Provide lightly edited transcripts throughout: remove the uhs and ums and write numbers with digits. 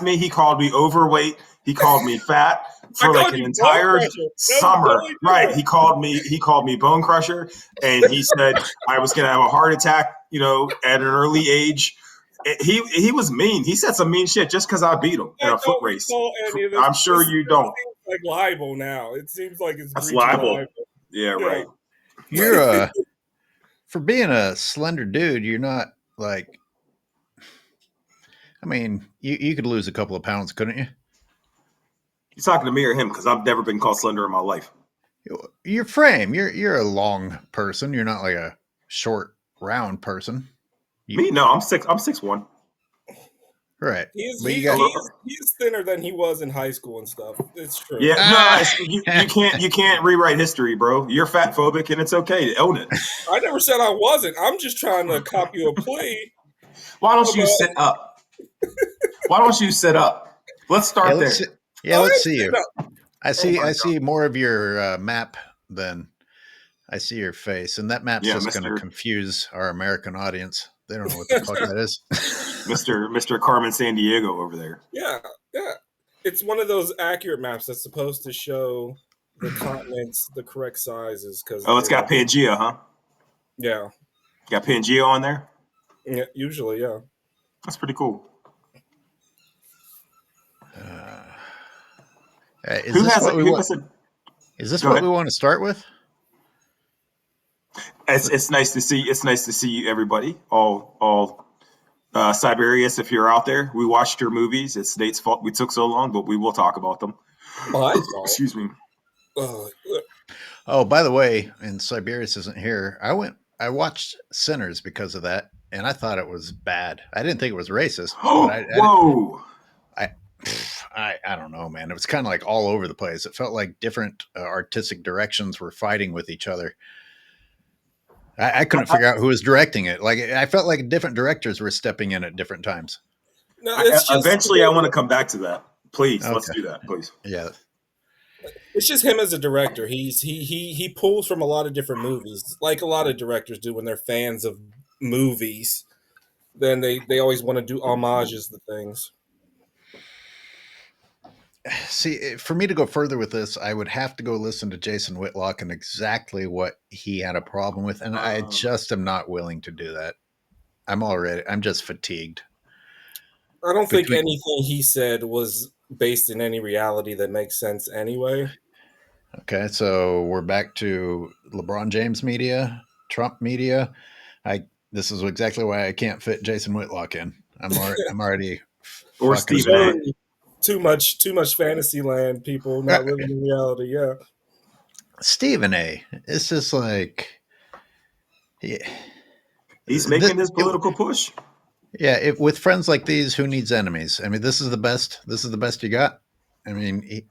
me. He called me overweight. He called me fat I for like called an you Bone entire Crusher. summer. Totally Right. different. He called me bone crusher, and he said I was going to have a heart attack, at an early age. He was mean. He said some mean shit just because I beat him in I a foot don't race. recall any of this. I'm sure you don't. Seems like libel now. It seems like it's That's breaching libel. libel. Yeah, Yeah. right. You're for being a slender dude, you're not like. I mean, you could lose a couple of pounds, couldn't you? You talking to me or him? Because I've never been called slender in my life. Your frame, you're a long person. You're not like a short, round person. Me? No, I'm 6'1". Right. He's But you got he's thinner than he was in high school and stuff. It's true. Yeah, no, you can't rewrite history, bro. You're fat phobic, and it's okay to own it. I never said I wasn't. I'm just trying to cop you a plea. Why don't you sit up? Why don't you sit up? Let's start there. Let's see you. I God. see more of your map than I see your face, and that map's just going to confuse our American audience. They don't know what the fuck that is. Mr. Carmen San Diego over there. Yeah. It's one of those accurate maps that's supposed to show the continents the correct sizes. It's got Pangea, huh? Yeah. Got Pangea on there? Yeah, usually, yeah. That's pretty cool. Is this what we want to start with? It's nice to see. It's nice to see everybody. All Siberius, if you're out there, we watched your movies. It's Nate's fault we took so long, but we will talk about them. My fault. Excuse me. Oh, by the way, and Siberius isn't here. I watched Sinners because of that, and I thought it was bad. I didn't think it was racist. Whoa! I don't know, man. It was kind of like all over the place. It felt like different artistic directions were fighting with each other. I couldn't figure out who was directing it. Like, I felt like different directors were stepping in at different times. No, eventually, I want to come back to that. Please, okay. Let's do that, please. Yeah. It's just him as a director. He pulls from a lot of different movies, like a lot of directors do when they're fans of movies. Then they always want to do homages to things. See, for me to go further with this, I would have to go listen to Jason Whitlock and exactly what he had a problem with, and I just am not willing to do that. I'm just fatigued. I don't think anything he said was based in any reality that makes sense anyway. Okay, so we're back to LeBron James media, Trump media. This is exactly why I can't fit Jason Whitlock in. I'm already or Stephen A. Too much fantasy land, people not living in reality. Yeah. Stephen A. It's just like he's making his political push. Yeah, with friends like these, who needs enemies? I mean, this is the best. This is the best you got. I mean,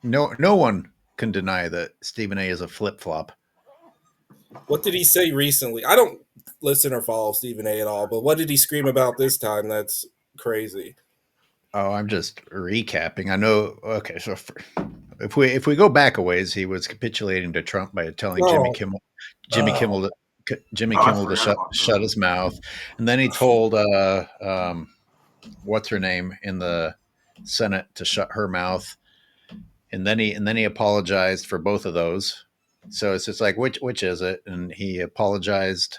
no one can deny that Stephen A. is a flip flop. What did he say recently? I don't listen or follow Stephen A. at all, but what did he scream about this time? That's crazy. Oh, I'm just recapping. I know. Okay, so if we go back a ways, he was capitulating to Trump by telling Jimmy Kimmel to shut his mouth, and then he told what's her name in the Senate to shut her mouth, and then he apologized for both of those. So it's just like which is it? And he apologized.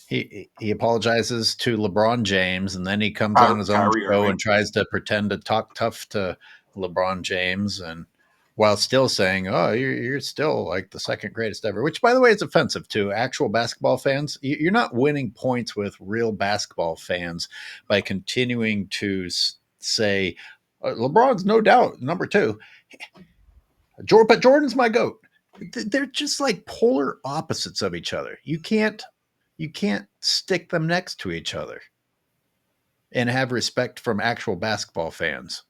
He apologizes to LeBron James, and then he comes on his own show and tries to pretend to talk tough to LeBron James, and while still saying, "Oh, you're still like the second greatest ever," which, by the way, is offensive to actual basketball fans. You're not winning points with real basketball fans by continuing to say LeBron's no doubt number two, but Jordan's my GOAT. They're just like polar opposites of each other. You can't stick them next to each other and have respect from actual basketball fans.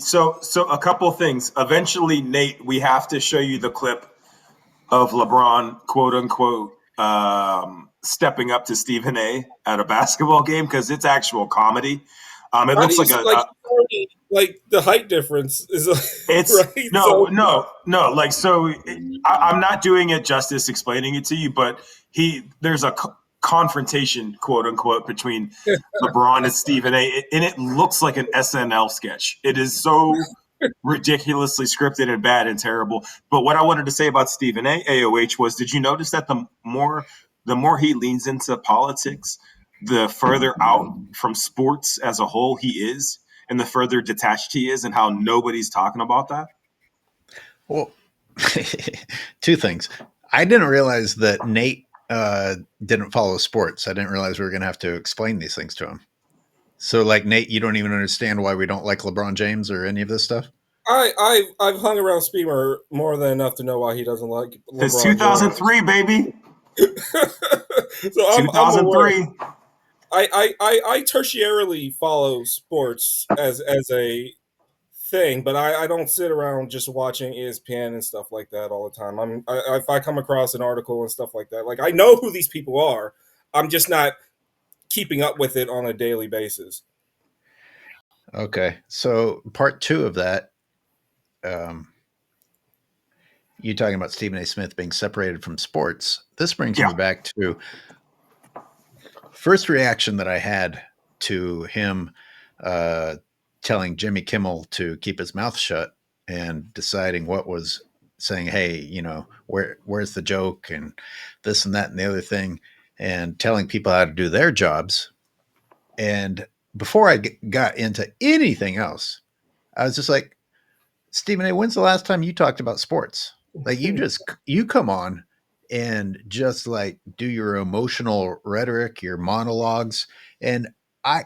So a couple of things. Eventually, Nate, we have to show you the clip of LeBron, quote unquote, stepping up to Stephen A. at a basketball game because it's actual comedy. It looks like the height difference is. It's right? No. Like, so I'm not doing it justice explaining it to you, but there's a confrontation, quote unquote, between LeBron and Stephen A. And it looks like an SNL sketch. It is so ridiculously scripted and bad and terrible. But what I wanted to say about Stephen A. AOH was, did you notice that the more he leans into politics, the further out from sports as a whole he is, and the further detached he is, and how nobody's talking about that? Well, two things. I didn't realize that Nate didn't follow sports. I didn't realize we were going to have to explain these things to him. So, like, Nate, you don't even understand why we don't like LeBron James or any of this stuff? I've hung around Speamer more than enough to know why he doesn't like LeBron. It's 2003, baby. So I'm 2003. I tertiarily follow sports as a thing, but I don't sit around just watching ESPN and stuff like that all the time. If I come across an article and stuff like that, like, I know who these people are. I'm just not keeping up with it on a daily basis. Okay. So, part two of that, you talking about Stephen A. Smith being separated from sports. This brings me back to first reaction that I had to him telling Jimmy Kimmel to keep his mouth shut and deciding what was saying, hey, you know, where's the joke and this and that and the other thing, and telling people how to do their jobs. And before I got into anything else, I was just like, Stephen A., when's the last time you talked about sports? Like, you come on and just like do your emotional rhetoric, your monologues. And I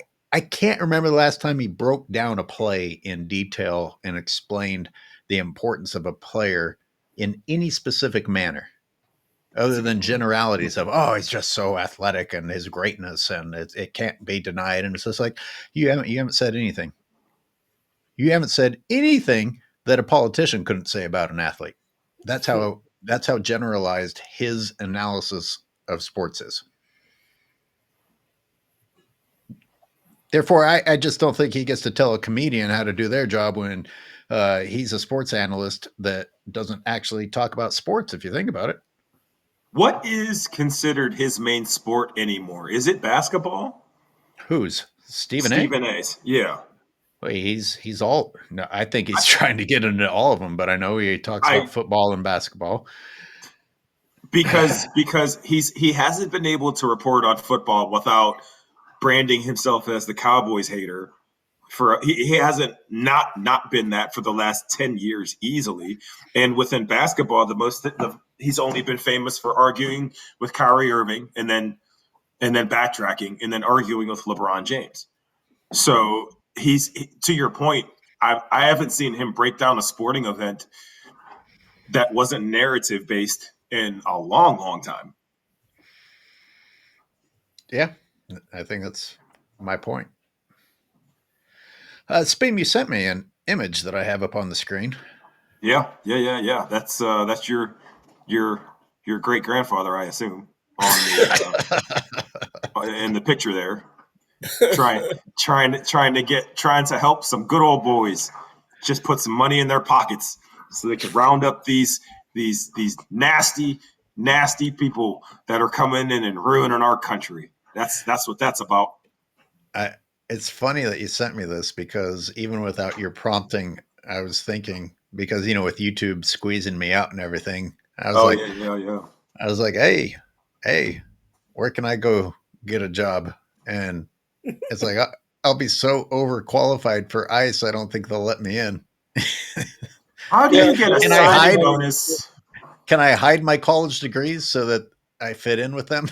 can't remember the last time he broke down a play in detail and explained the importance of a player in any specific manner, other than generalities of, oh, he's just so athletic and his greatness and it can't be denied. And it's just like, you haven't said anything. You haven't said anything that a politician couldn't say about an athlete. That's how generalized his analysis of sports is. Therefore, I just don't think he gets to tell a comedian how to do their job when he's a sports analyst that doesn't actually talk about sports, if you think about it. What is considered his main sport anymore? Is it basketball? Who's? Stephen A.? Stephen A's, yeah. Well, he's all. No, I think he's trying to get into all of them, but I know he talks about football and basketball. Because he hasn't been able to report on football without branding himself as the Cowboys hater. He hasn't not been that for the last 10 years easily. And within basketball, he's only been famous for arguing with Kyrie Irving and then backtracking and then arguing with LeBron James. So to your point, I haven't seen him break down a sporting event that wasn't narrative based in a long, long time. Yeah, I think that's my point. Speam, you sent me an image that I have up on the screen. Yeah. That's your great grandfather, I assume, on the in the picture there, trying to help some good old boys just put some money in their pockets so they can round up these nasty people that are coming in and ruining our country. That's what that's about. It's funny that you sent me this, because even without your prompting, I was thinking, because, you know, with YouTube squeezing me out and everything, I was yeah. I was like, hey, where can I go get a job? And it's like, I'll be so overqualified for ICE, I don't think they'll let me in. How do you get a signing bonus? Can I hide my college degrees so that I fit in with them?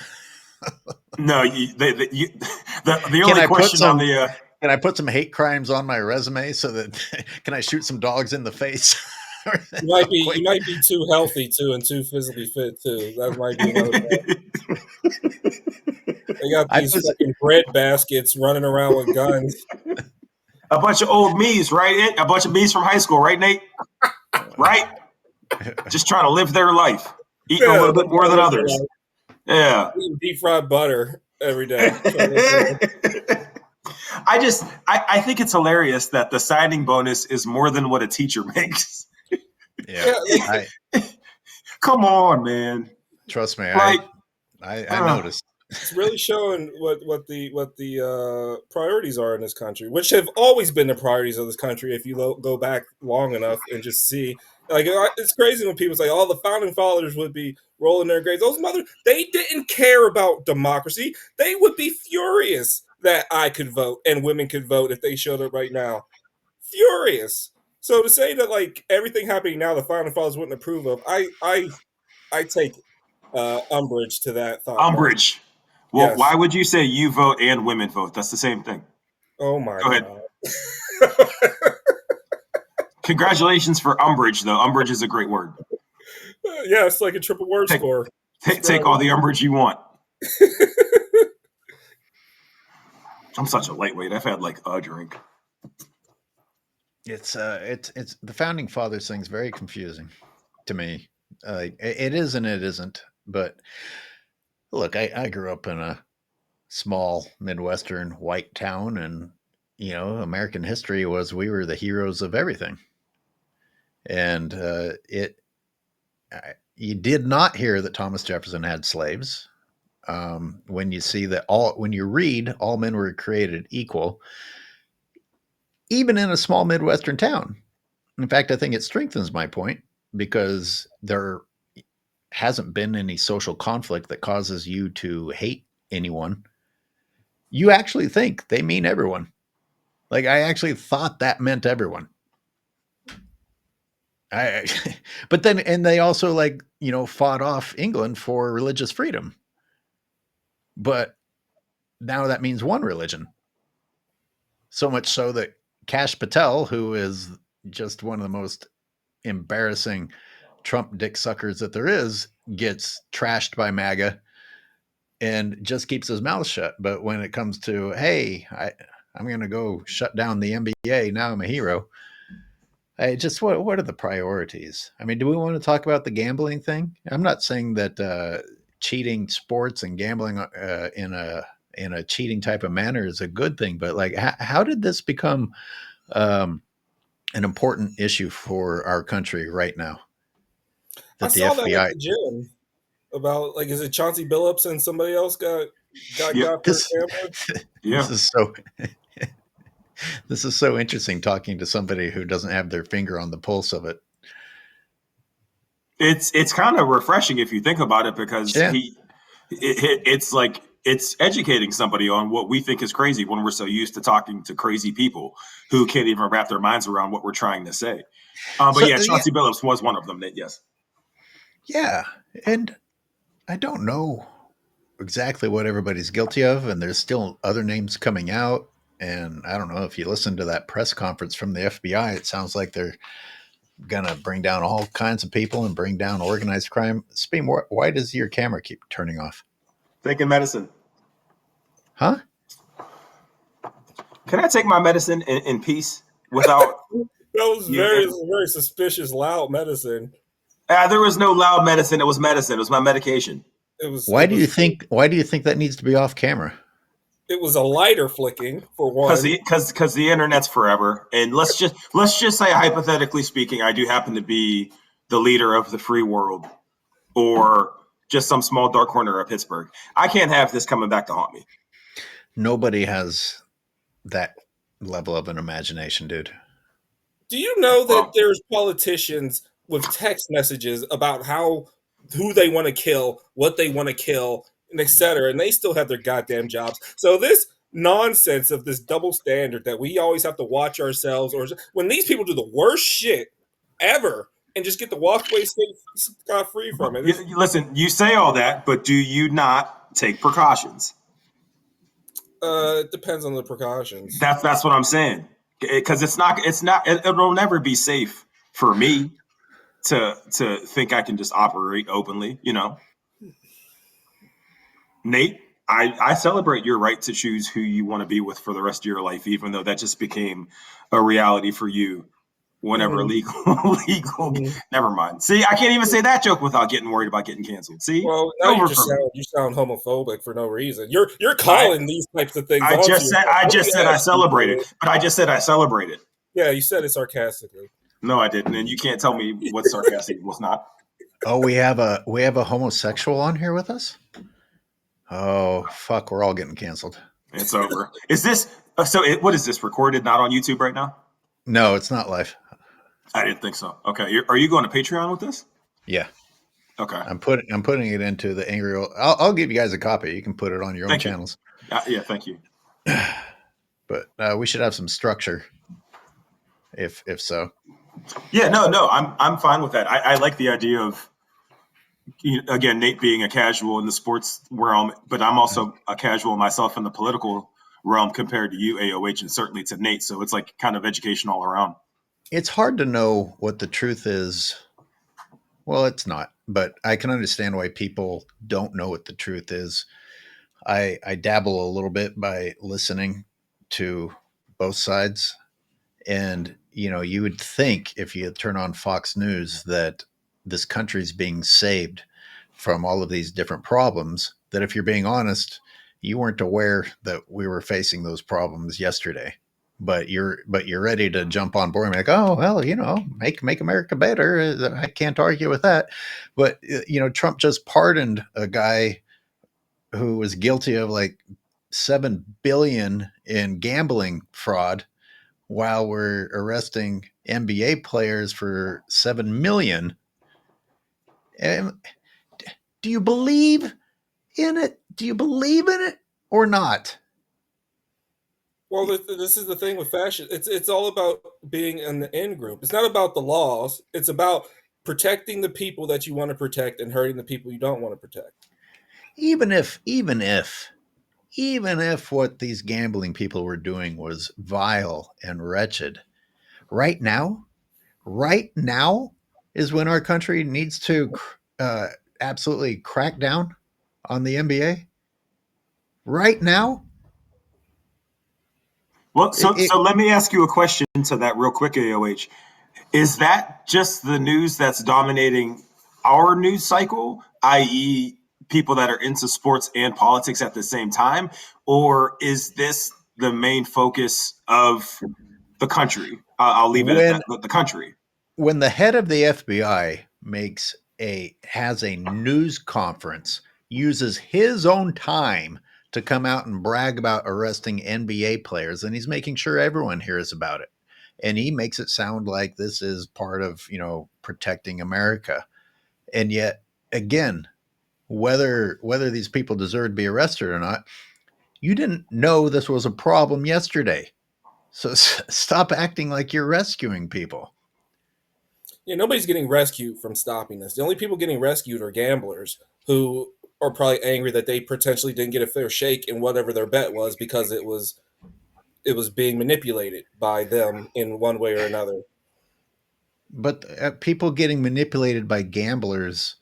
No, the only question on the can I put some hate crimes on my resume so that can I shoot some dogs in the face? You might be too healthy too and too physically fit too. That might be another problem. They got these fucking bread baskets running around with guns. A bunch of old me's, right? A bunch of me's from high school, right, Nate? Right? Just trying to live their life, eating a little bit more than others. Yeah. Eating deep fried butter every day. I think it's hilarious that the signing bonus is more than what a teacher makes. Yeah. Come on, man. Trust me, like, I noticed. It's really showing what the priorities are in this country, which have always been the priorities of this country. If you go back long enough and just see, like, it's crazy when people say, "Oh, the founding fathers would be rolling their graves." Those they didn't care about democracy. They would be furious that I could vote and women could vote if they showed up right now. Furious. So to say that like everything happening now, the founding fathers wouldn't approve of, I take umbrage to that thought process. Umbrage. Well, Yes. why would you say you vote and women vote? That's the same thing. Oh my Go ahead. god. Congratulations for umbrage, though. Umbrage is a great word. Yeah, it's like a triple word score. Take all the umbrage you want. I'm such a lightweight. I've had like a drink. It's the founding fathers thing's very confusing to me. It is and it isn't. But look, I grew up in a small Midwestern white town, and American history was we were the heroes of everything, and you did not hear that Thomas Jefferson had slaves. When you see that when you read all men were created equal, even in a small Midwestern town. In fact, I think it strengthens my point because there hasn't been any social conflict that causes you to hate anyone. You actually think they mean everyone. Like, I actually thought that meant everyone. But then, and they also fought off England for religious freedom. But now that means one religion. So much so that Kash Patel, who is just one of the most embarrassing Trump dick suckers that there is, gets trashed by MAGA and just keeps his mouth shut. But when it comes to, hey, I'm going to go shut down the NBA, now I'm a hero. What are the priorities? I mean, do we want to talk about the gambling thing? I'm not saying that cheating sports and gambling in a cheating type of manner is a good thing, but like, how did this become an important issue for our country right now? I That the saw that at FBI the gym about like, is it Chauncey Billups and somebody else got Yep. for this gambling? Yeah. this is so interesting talking to somebody who doesn't have their finger on the pulse of it. It's kind of refreshing if you think about it, because Yeah. it's like it's educating somebody on what we think is crazy when we're so used to talking to crazy people who can't even wrap their minds around what we're trying to say. But yeah, Chauncey Billups was one of them. Yes. Yeah, and I don't know exactly what everybody's guilty of, and there's still other names coming out. And I don't know if you listen to that press conference from the FBI, it sounds like they're going to bring down all kinds of people and bring down organized crime. Speaking, why does your camera keep turning off? Taking medicine. Huh? Can I take my medicine in peace without? That was Yeah. very suspicious, loud medicine. There was no loud medicine. It was medicine. It was my medication. Why do you think that needs to be off camera? It was a lighter flicking for one. Because the internet's forever, and let's just say, hypothetically speaking, I do happen to be the leader of the free world, or just some small dark corner of Pittsburgh. I can't have this coming back to haunt me. Nobody has that level of an imagination, dude. Do you know that there's politicians with text messages about who they want to kill, what they want to kill, and etc., and they still have their goddamn jobs? So this nonsense of this double standard that we always have to watch ourselves, or when these people do the worst shit ever and just get to walk away scot free from it. Listen, you say all that, but do you not take precautions? It depends on the precautions. That's what I'm saying. Because it'll never be safe for me to think I can just operate openly, Nate, I celebrate your right to choose who you want to be with for the rest of your life, even though that just became a reality for you whenever legal. Never mind. See, I can't even say that joke without getting worried about getting canceled. See, well, now you sound homophobic for no reason. You're calling these types of things. I just said I celebrate it, but I just said I celebrate it. Yeah, you said it sarcastically. No, I didn't, and you can't tell me what's sarcastic and what's not. Oh, we have a homosexual on here with us. Oh, fuck. We're all getting canceled. It's over. Is this what is this recorded? Not on YouTube right now? No, it's not live. I didn't think so. Okay, are you going to Patreon with this? Yeah. Okay. I'm putting it into the Angry Old. I'll give you guys a copy. You can put it on your own Thank you. channels. Yeah, thank you. But we should have some structure, if so. Yeah, no, I'm fine with that. I like the idea of, again, Nate being a casual in the sports realm, but I'm also a casual myself in the political realm compared to you, AOH, and certainly to Nate. So it's like kind of education all around. It's hard to know what the truth is. Well, it's not, but I can understand why people don't know what the truth is. I dabble a little bit by listening to both sides. And, you would think if you turn on Fox News that this country's being saved from all of these different problems, that if you're being honest, you weren't aware that we were facing those problems yesterday. But you're ready to jump on board and be like, oh well, make America better. I can't argue with that. But Trump just pardoned a guy who was guilty of like 7 billion in gambling fraud, while we're arresting NBA players for 7 million. And do you believe in it? Do you believe in it or not? Well, this is the thing with fashion. It's all about being in the in group. It's not about the laws. It's about protecting the people that you want to protect and hurting the people you don't want to protect. Even if what these gambling people were doing was vile and wretched, right now is when our country needs to absolutely crack down on the NBA. Right now. Well, so let me ask you a question to that real quick, AOH. Is that just the news that's dominating our news cycle, i.e., people that are into sports and politics at the same time? Or is this the main focus of the country? I'll leave it at that, the country. When the head of the FBI has a news conference, uses his own time to come out and brag about arresting NBA players, and he's making sure everyone hears about it. And he makes it sound like this is part of, protecting America. And yet, again, whether these people deserve to be arrested or not, you didn't know this was a problem yesterday. So stop acting like you're rescuing people. Yeah, nobody's getting rescued from stopping this. The only people getting rescued are gamblers who are probably angry that they potentially didn't get a fair shake in whatever their bet was because it was being manipulated by them in one way or another. But people getting manipulated by gamblers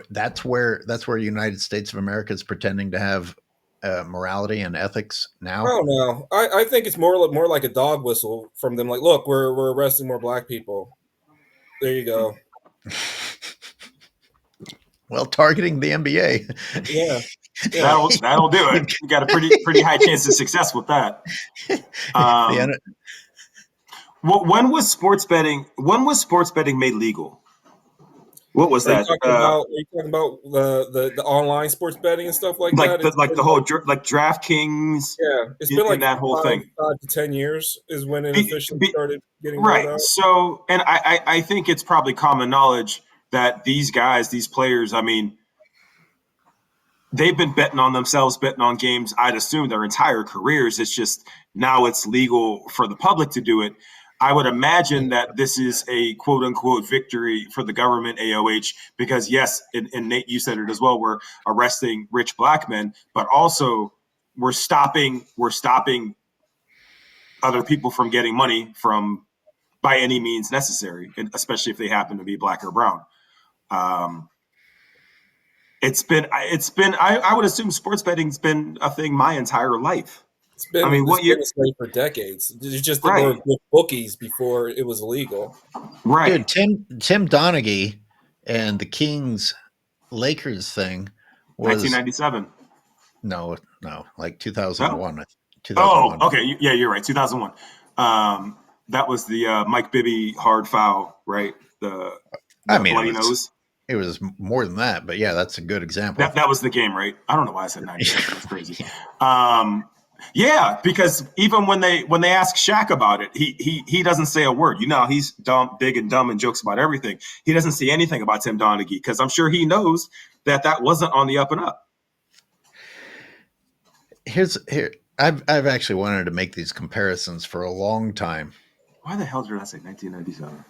that's where United States of America is pretending to have morality and ethics now. I don't know. I think it's more like a dog whistle from them. Like, look, we're arresting more black people. There you go. Well, targeting the NBA. Yeah. That'll do it. You got a pretty high chance of success with that. When was sports betting made legal? What was that? Are you talking about the online sports betting and stuff like that? The whole DraftKings. Yeah, it's been like that whole thing. 5 to 10 years is when it officially started getting right. rolled out. So, and I think it's probably common knowledge that these guys, these players, I mean, they've been betting on themselves, betting on games, I'd assume their entire careers. It's just now it's legal for the public to do it. I would imagine that this is a quote unquote victory for the government, AOH, because yes, and Nate, you said it as well, we're arresting rich black men, but also we're stopping other people from getting money from by any means necessary, and especially if they happen to be black or brown. It's been I would assume sports betting's been a thing my entire life. It's been, been this way for decades. There's just that there were bookies before it was illegal. Right. Dude, Tim Donaghy and the Kings Lakers thing was 1997. No, like 2001. No? 2001. Oh, okay. Yeah, you're right. 2001. That was the Mike Bibby hard foul, right? The bloody nose. It was more than that, but yeah, that's a good example. That was the game, right? I don't know why I said 97. That's crazy. Yeah, because even when they ask Shaq about it, he doesn't say a word. You know, he's dumb, big and dumb, and jokes about everything. He doesn't say anything about Tim Donaghy because I'm sure he knows that wasn't on the up and up. Here, I've actually wanted to make these comparisons for a long time. Why the hell did I say 1997?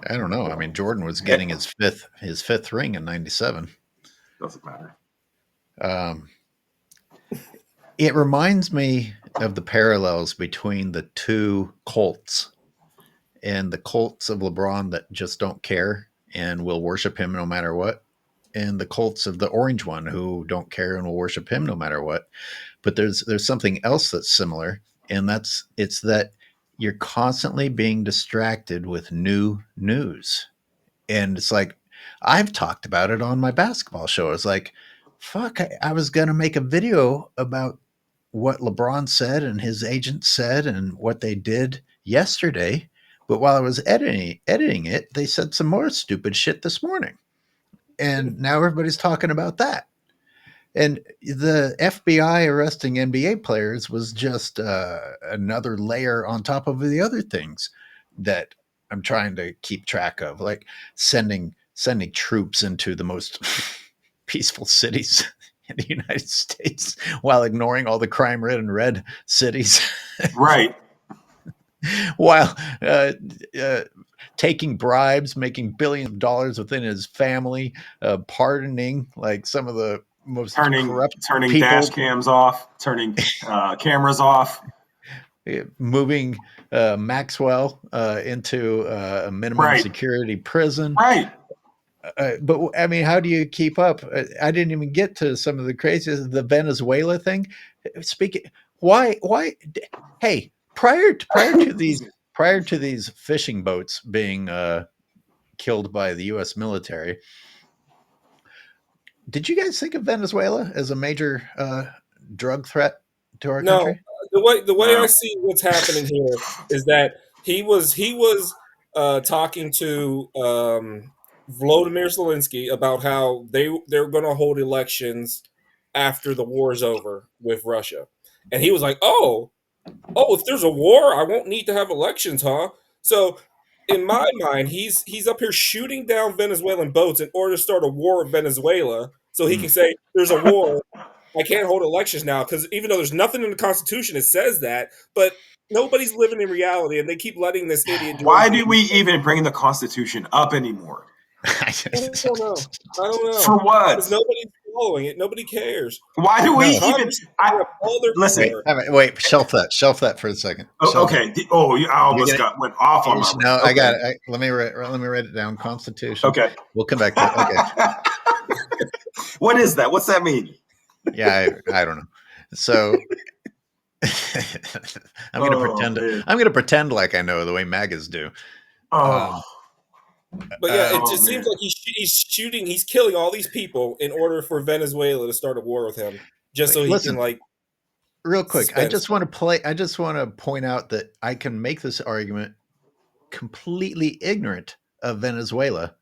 I don't know. I mean, Jordan was getting his fifth ring in '97. Doesn't matter. It reminds me of the parallels between the two Colts and the Colts of LeBron that just don't care and will worship him no matter what, and the Colts of the orange one who don't care and will worship him no matter what. But there's something else that's similar, and it's that you're constantly being distracted with new news. And it's like, I've talked about it on my basketball show. It's like, fuck, I was going to make a video about what LeBron said and his agent said and what they did yesterday. But while I was editing it, they said some more stupid shit this morning. And now everybody's talking about that. And the FBI arresting NBA players was just another layer on top of the other things that I'm trying to keep track of, like sending troops into the most peaceful cities in the United States while ignoring all the crime-ridden red cities. Right. While taking bribes, making billions of dollars within his family, pardoning like some of the most corrupt turning people, dash cams off, turning cameras off, moving Maxwell into a minimum security prison. Right. But I mean, how do you keep up? I didn't even get to some of the craziest. The Venezuela thing. Speaking, why? Hey, prior to these fishing boats being killed by the U.S. military, did you guys think of Venezuela as a major drug threat to our country? The way I see what's happening here is that he was talking to Volodymyr Zelensky about how they're going to hold elections after the war is over with Russia, and he was like, "Oh, if there's a war, I won't need to have elections, huh?" So, in my mind, he's up here shooting down Venezuelan boats in order to start a war with Venezuela, so he can say, "There's a war. I can't hold elections now," because even though there's nothing in the Constitution that says that, but nobody's living in reality, and they keep letting this idiot do. Why do we even bring the Constitution up anymore? I don't know. For what? Because nobody's following it. Nobody cares. Why do we even? Listen. Wait. Shelf that for a second. Okay. Oh, I almost went off on my. No, okay. I got it. Let me write it down. Constitution. Okay. We'll come back to it. Okay. What is that? What's that mean? Yeah, I don't know. So I'm gonna pretend like I know the way MAGAs do. But yeah, it just seems like he's killing all these people in order for Venezuela to start a war with him, just so he can like. Real quick, I just want to point out that I can make this argument completely ignorant of Venezuela.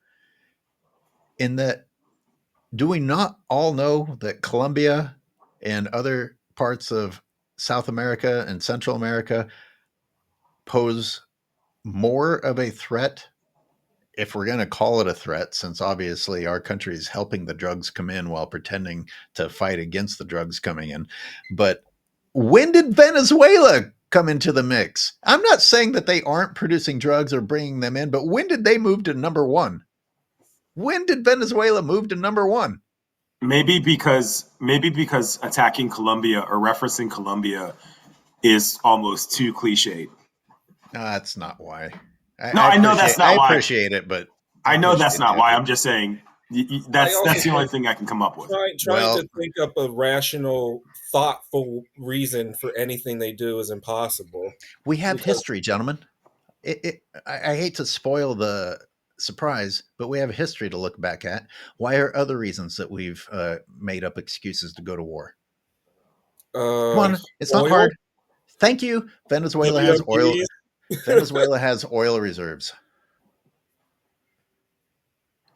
In that, do we not all know that Colombia and other parts of South America and Central America pose more of a threat, if we're going to call it a threat, since obviously our country is helping the drugs come in while pretending to fight against the drugs coming in. But when did Venezuela come into the mix? I'm not saying that they aren't producing drugs or bringing them in, but when did they move to number one? When did Venezuela move to number one? Maybe because attacking Colombia or referencing Colombia is almost too cliched. No, that's not why. I know that's not why. I appreciate it, but I know that's not why. I'm just saying that's the only thing I can come up with. Trying to think up a rational, thoughtful reason for anything they do is impossible. We have history, gentlemen. I hate to spoil the surprise, but we have a history to look back at. Why are other reasons that we've made up excuses to go to war? Come on, it's not hard. Thank you. Venezuela has oil. Venezuela has oil reserves.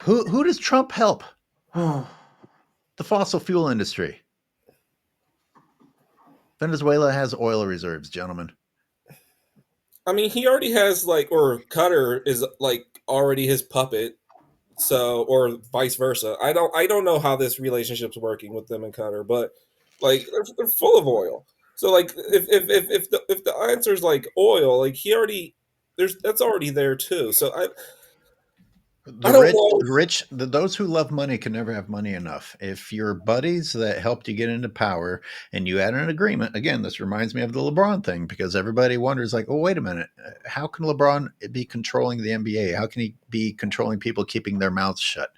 Who does Trump help? The fossil fuel industry. Venezuela has oil reserves, gentlemen. I mean, he already has like, or Cutter is like already his puppet. So, or vice versa. I don't know how this relationship's working with them and Cutter, but like they're full of oil. So like if the answer is like oil, like he already there's that's already there too. So I don't know. Those who love money can never have money enough. If your buddies that helped you get into power and you had an agreement, again, this reminds me of the LeBron thing because everybody wonders, like, oh, wait a minute, how can LeBron be controlling the NBA? How can he be controlling people keeping their mouths shut?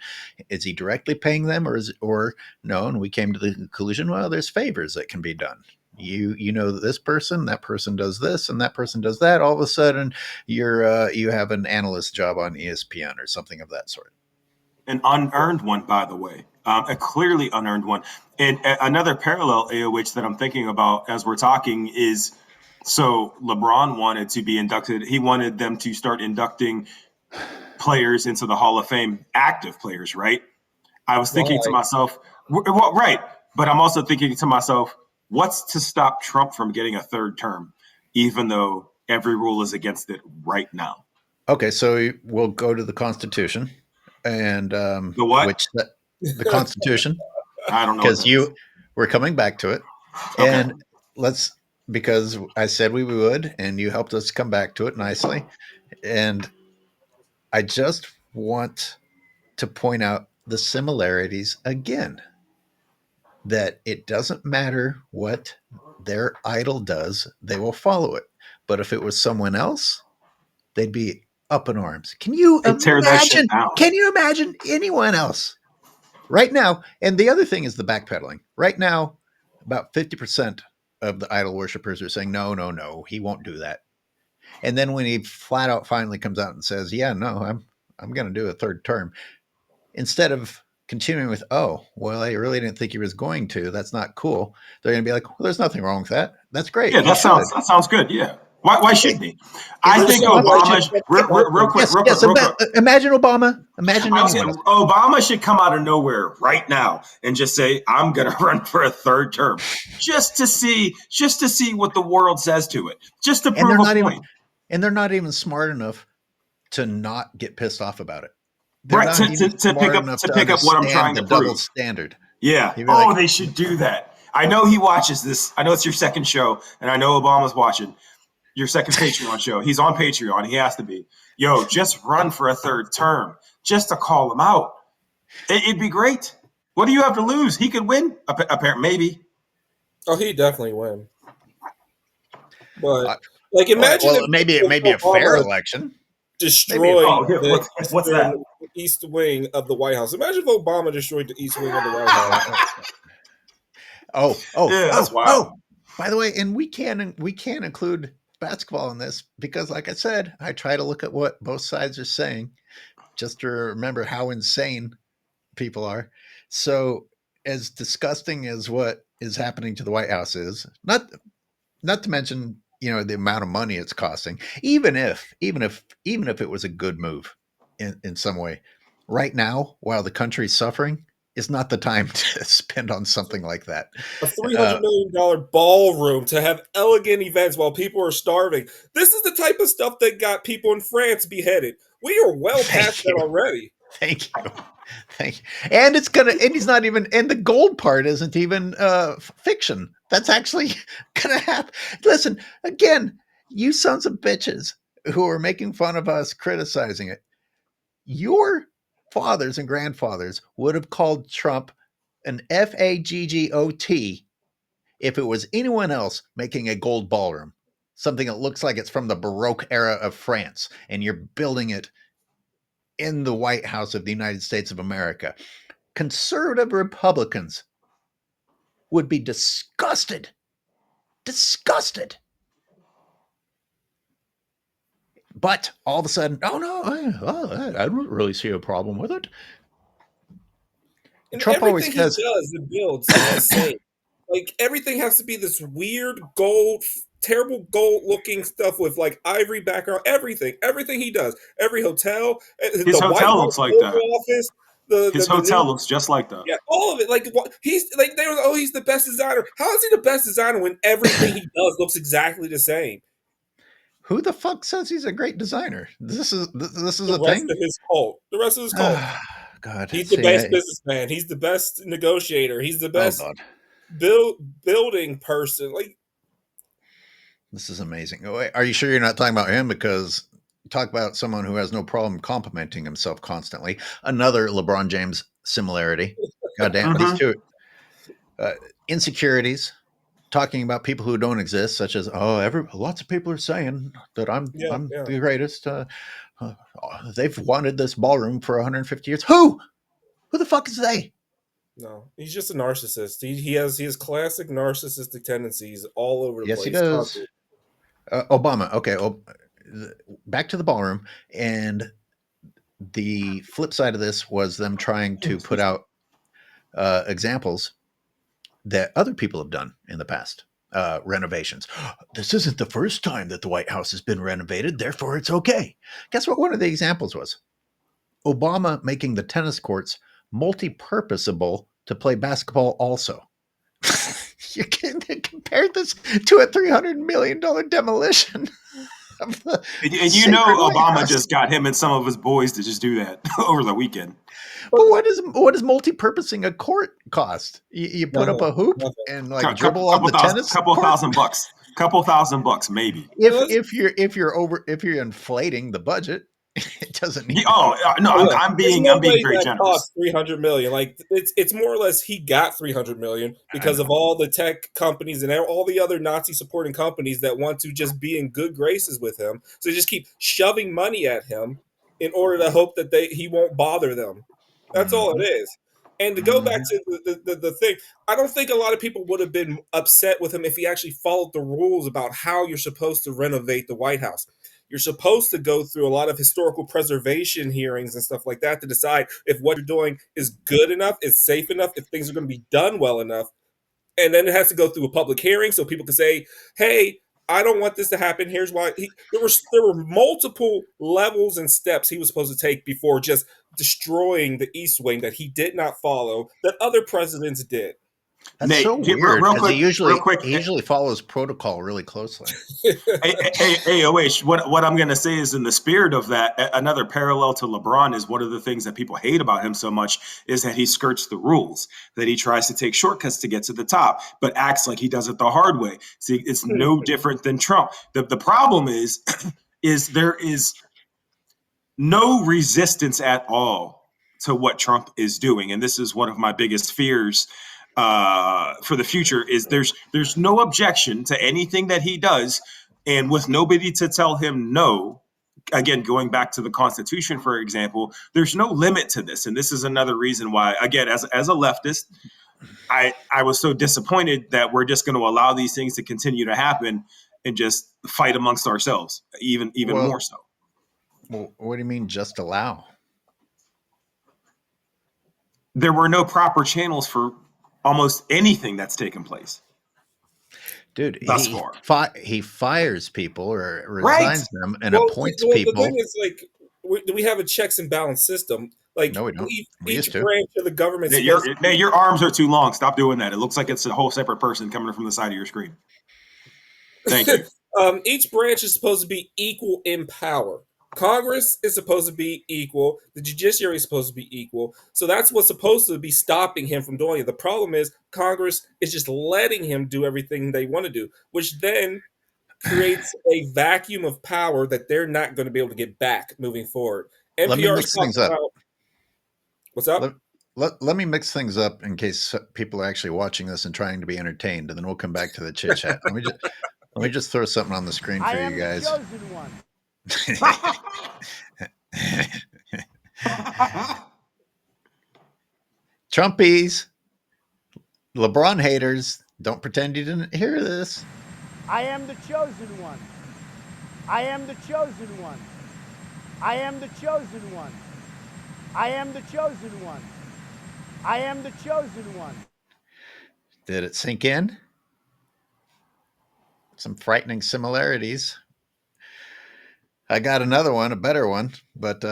Is he directly paying them, or no? And we came to the conclusion, well, there's favors that can be done. You know that person does this, and that person does that. All of a sudden, you have an analyst job on ESPN or something of that sort. An unearned one, by the way, a clearly unearned one. And another parallel, AOH, that I'm thinking about as we're talking is, so LeBron wanted to be inducted. He wanted them to start inducting players into the Hall of Fame, active players, right? I was thinking to Why? myself, well, right. But I'm also thinking to myself, what's to stop Trump from getting a third term, even though every rule is against it right now? Okay, so we'll go to the Constitution, and The what? the Constitution, I don't know what because that is. we're coming back to it, Okay. and let's because I said we would, and you helped us come back to it nicely, and I just want to point out the similarities again. That it doesn't matter what their idol does, they will follow it. But if it was someone else, they'd be up in arms. Can you They tear that shit imagine? down. Can you imagine anyone else right now? And the other thing is the backpedaling. Right now, about 50% of the idol worshippers are saying, no, no, no, he won't do that. And then when he flat out finally comes out and says, yeah, no, I'm going to do a third term, instead of continuing with, oh, well, I really didn't think he was going to. That's not cool. They're going to be like, well, there's nothing wrong with that. That's great. Yeah, He should. that sounds good. Yeah. Why It, shouldn't he? it's I We're think saying response like that should. Obama, Trump real quick, Yes, real quick, yes. real quick. Imagine Obama. Imagine I was anyone saying else. Obama should come out of nowhere right now and just say, I'm gonna run for a third term. Just to see what the world says to it. Just to And prove they're a not even. point. And they're not even smart enough to not get pissed off about it. They're Right, not even smart enough to to pick up what I'm understand trying the to double prove. standard. Yeah. He'd be Oh, like, they should do that. I know he watches this. I know it's your second show, and I know Obama's watching your second Patreon show. He's on Patreon. He has to be. Yo, just run for a third term, just to call him out. It'd be great. What do you have to lose? He could win. Apparently, maybe. Oh, he definitely win. But uh, like, imagine well, if maybe a fair Obama election. Maybe a destroyed Oh, yeah, the what's that? east wing of the White House. Imagine if Obama destroyed the east wing of the White House. Oh, oh, Yeah, that's oh, wild. oh. By the way, and we can include basketball in this because, like I said, I try to look at what both sides are saying just to remember how insane people are. So, as disgusting as what is happening to the White House is, not to mention the amount of money it's costing, even if it was a good move in some way, right now while the country's suffering is not the time to spend on something like that. A $300 uh, million ballroom to have elegant events while people are starving. This is the type of stuff that got people in France beheaded. We are well past Thank that you. already. Thank you. Thank you. And he's not even, and the gold part isn't even fiction. That's actually gonna happen. Listen, again, you sons of bitches who are making fun of us criticizing it, your fathers and grandfathers would have called Trump an FAGGOT if it was anyone else making a gold ballroom, something that looks like it's from the Baroque era of France, and you're building it in the White House of the United States of America. Conservative Republicans would be disgusted. Disgusted. But all of a sudden, oh no, I don't really see a problem with it. And Trump always everything he says, does and builds is insane. Like everything has to be this weird gold terrible gold looking stuff with like ivory background, everything he does, every hotel, His the White hotel House looks like that. Oval Office, His the hotel new, looks just like that. yeah, all of it. Like he's like they were, oh, he's the best designer. How is he the best designer when everything he does looks exactly the same? Who the fuck says he's a great designer? This is a The rest thing. of his cult, the rest of his cult. God, He's the see, best businessman. He's the best negotiator. He's the oh best God, building person. Like, this is amazing. Oh, wait, are you sure you're not talking about him? Because talk about someone who has no problem complimenting himself constantly. Another LeBron James similarity. God damn, these Mm-hmm. two uh, insecurities. Talking about people who don't exist, such as lots of people are saying that yeah, I'm yeah. the greatest. Uh, they've wanted this ballroom for 150 years. Who? Who the fuck is they? No, he's just a narcissist. He has classic narcissistic tendencies all over the Yes, he place. does. Constantly. Obama. Okay. Back to the ballroom. And the flip side of this was them trying to put out examples that other people have done in the past. Renovations. This isn't the first time that the White House has been renovated, therefore it's okay. Guess what one of the examples was? Obama making the tennis courts multi-purposeable to play basketball also. You can compare this to a $300 million demolition of the And you know, sacred White Obama House. just got him and some of his boys to just do that over the weekend. But what does multi-purposing a court cost? You put up Nothing, a hoop nothing. and like dribble on the tennis Couple court. thousand bucks, couple $1,000 maybe. If you're inflating the budget, it doesn't need to be. No, Oh, yeah. There's no I'm being way very that generous. cost 300 million. Like it's more or less he got 300 million because of all the tech companies and all the other Nazi supporting companies that want to just be in good graces with him. So they just keep shoving money at him in order to hope that he won't bother them. That's all it Mhm. is. And to go back Mhm. to the thing, I don't think a lot of people would have been upset with him if he actually followed the rules about how you're supposed to renovate the White House. You're supposed to go through a lot of historical preservation hearings and stuff like that to decide if what you're doing is good enough, is safe enough, if things are going to be done well enough. And then it has to go through a public hearing so people can say, "Hey, I don't want this to happen. Here's why." There were multiple levels and steps he was supposed to take before just destroying the East Wing that he did not follow that other presidents did. That's so Nate, weird real because he quick, real usually quick. he usually follows protocol really closely. AOH, what I'm going to say is in the spirit of that, another parallel to LeBron is one of the things that people hate about him so much is that he skirts the rules, that he tries to take shortcuts to get to the top, but acts like he does it the hard way. See, it's no different than Trump. The problem is, is there is no resistance at all to what Trump is doing, and this is one of my biggest fears for the future. Is there's no objection to anything that he does, and with nobody to tell him no. Again, going back to the Constitution, for example, there's no limit to this, and this is another reason why. Again, as a leftist, I was so disappointed that we're just going to allow these things to continue to happen and just fight amongst ourselves, even more Well, so. well, what do you mean just allow? There were no proper channels for almost anything that's taken place Dude, thus far. he fires people or Right. resigns them and Well, appoints the thing people. is, like, we have a checks and balance system. Like No, we don't. We each used to. branch of the government Nate, supposed to Nate, your arms are too long. Stop doing that. It looks like it's a whole separate person coming from the side of your screen. Thank you. each branch is supposed to be equal in power. Congress is supposed to be equal. The judiciary is supposed to be equal. So that's what's supposed to be stopping him from doing it. The problem is Congress is just letting him do everything they want to do, which then creates a vacuum of power that they're not going to be able to get back moving forward. Let me NPR's mix talking things up. about what's up? Let, let me mix things up in case people are actually watching this and trying to be entertained, and then we'll come back to the chit chat. Let me just throw something on the screen for you guys. I am the chosen one. Trumpies, LeBron haters, don't pretend you didn't hear this. I am the chosen one. I am the chosen one. I am the chosen one. I am the chosen one. I am the chosen one. Did it sink in? some frightening similarities. I got another one, a better one, but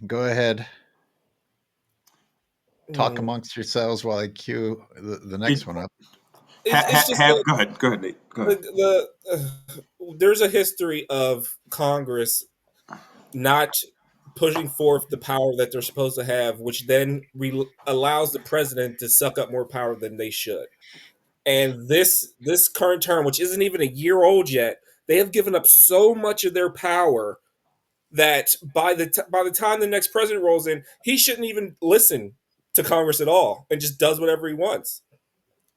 go ahead. Talk amongst yourselves while I cue the next one up. It's just that Go ahead, Nate. Go ahead. There's a history of Congress not pushing forth the power that they're supposed to have, which then allows the president to suck up more power than they should. And this current term, which isn't even a year old yet, they have given up so much of their power that by the time the next president rolls in, he shouldn't even listen to Congress at all and just does whatever he wants,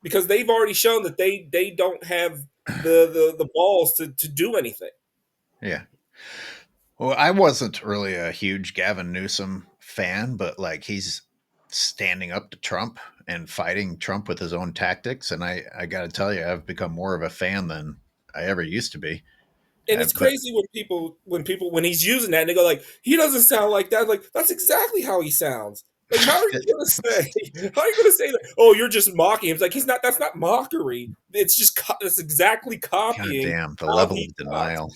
because they've already shown that they don't have the balls to do anything. Yeah. Well, I wasn't really a huge Gavin Newsom fan, but like he's standing up to Trump and fighting Trump with his own tactics. And I got to tell you, I've become more of a fan than I ever used to be. And it's crazy when he's using that and they go like, he doesn't sound like that. Like, that's exactly how he sounds. Like, how are you going to say that? Oh, you're just mocking him. It's like, that's not mockery. It's just, it's exactly copying. God damn, the level of denial.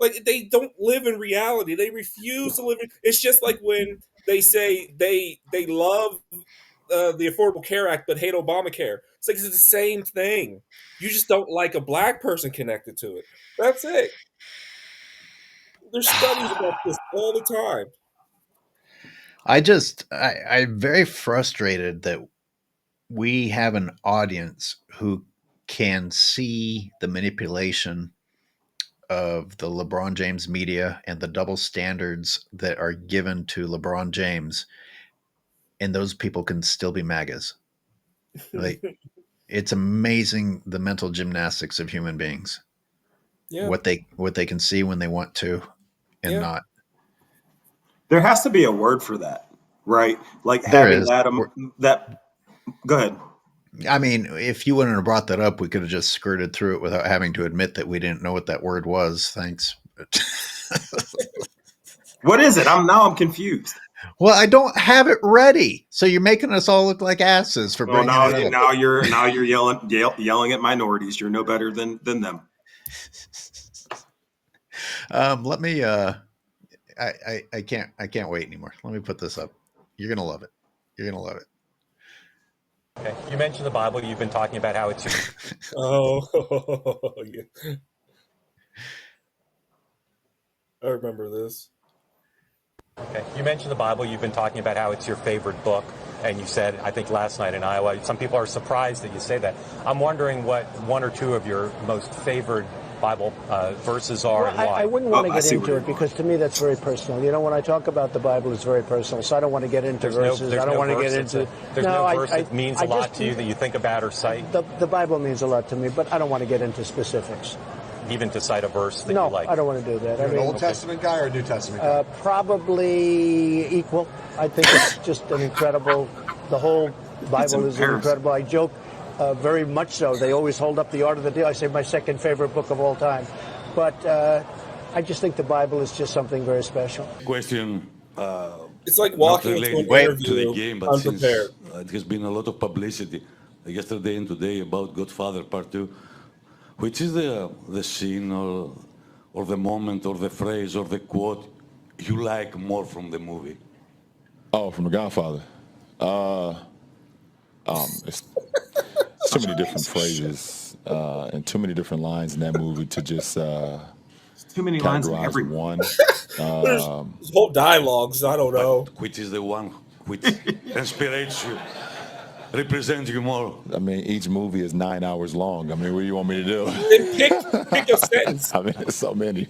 Like, they don't live in reality. They refuse to live in. It's just like when they say they love the Affordable Care Act but hate Obamacare. It's like, it's the same thing. You just don't like a black person connected to it. That's it. There's studies about this all the time. I'm very frustrated that we have an audience who can see the manipulation of the LeBron James media and the double standards that are given to LeBron James, and those people can still be MAGAs. Like, it's amazing the mental gymnastics of human beings. Yeah. What they can see when they want to and not. There has to be a word for that, right? Like there having is. that. Go ahead. I mean, if you wouldn't have brought that up, we could have just skirted through it without having to admit that we didn't know what that word was. Thanks. What is it? I'm confused. Well, I don't have it ready, so you're making us all look like asses for bringing it up. Now you're yelling at minorities. You're no better than them. Let me. I can't wait anymore. Let me put this up. You're gonna love it. You're gonna love it. Okay. You mentioned the Bible. You've been talking about how it's your... Oh, yeah. I remember this. Okay. You mentioned the Bible. You've been talking about how it's your favorite book. And you said, I think last night in Iowa, some people are surprised that you say that. I'm wondering what one or two of your most favorite Bible verses are, and why. I wouldn't want to get into it because to me that's very personal. You know, when I talk about the Bible, it's very personal. So I don't want to get into verses. I don't want to get into. There's no verse that means a lot to you that you think about or cite. The Bible means a lot to me, but I don't want to get into specifics. Even to cite a verse that you like? No, I don't want to do that. You're an Old Testament guy or a New Testament guy? Probably equal. I think it's just an incredible. The whole Bible is incredible. I joke. Very much so. They always hold up the Art of the Deal. I say my second favorite book of all time. But I just think the Bible is just something very special. Question. It's like walking into an interview to the game, but unprepared. It has been a lot of publicity yesterday and today about Godfather Part 2. Which is the scene or the moment or the phrase or the quote you like more from the movie? Oh, from The Godfather. It's too many different phrases and too many different lines in that movie to just too many lines in every one. There's whole dialogues. I don't know. Which is the one which inspires you, represents you more? I mean, each movie is 9 hours long. I mean, what do you want me to do? Then pick a sentence. I mean, there's so many.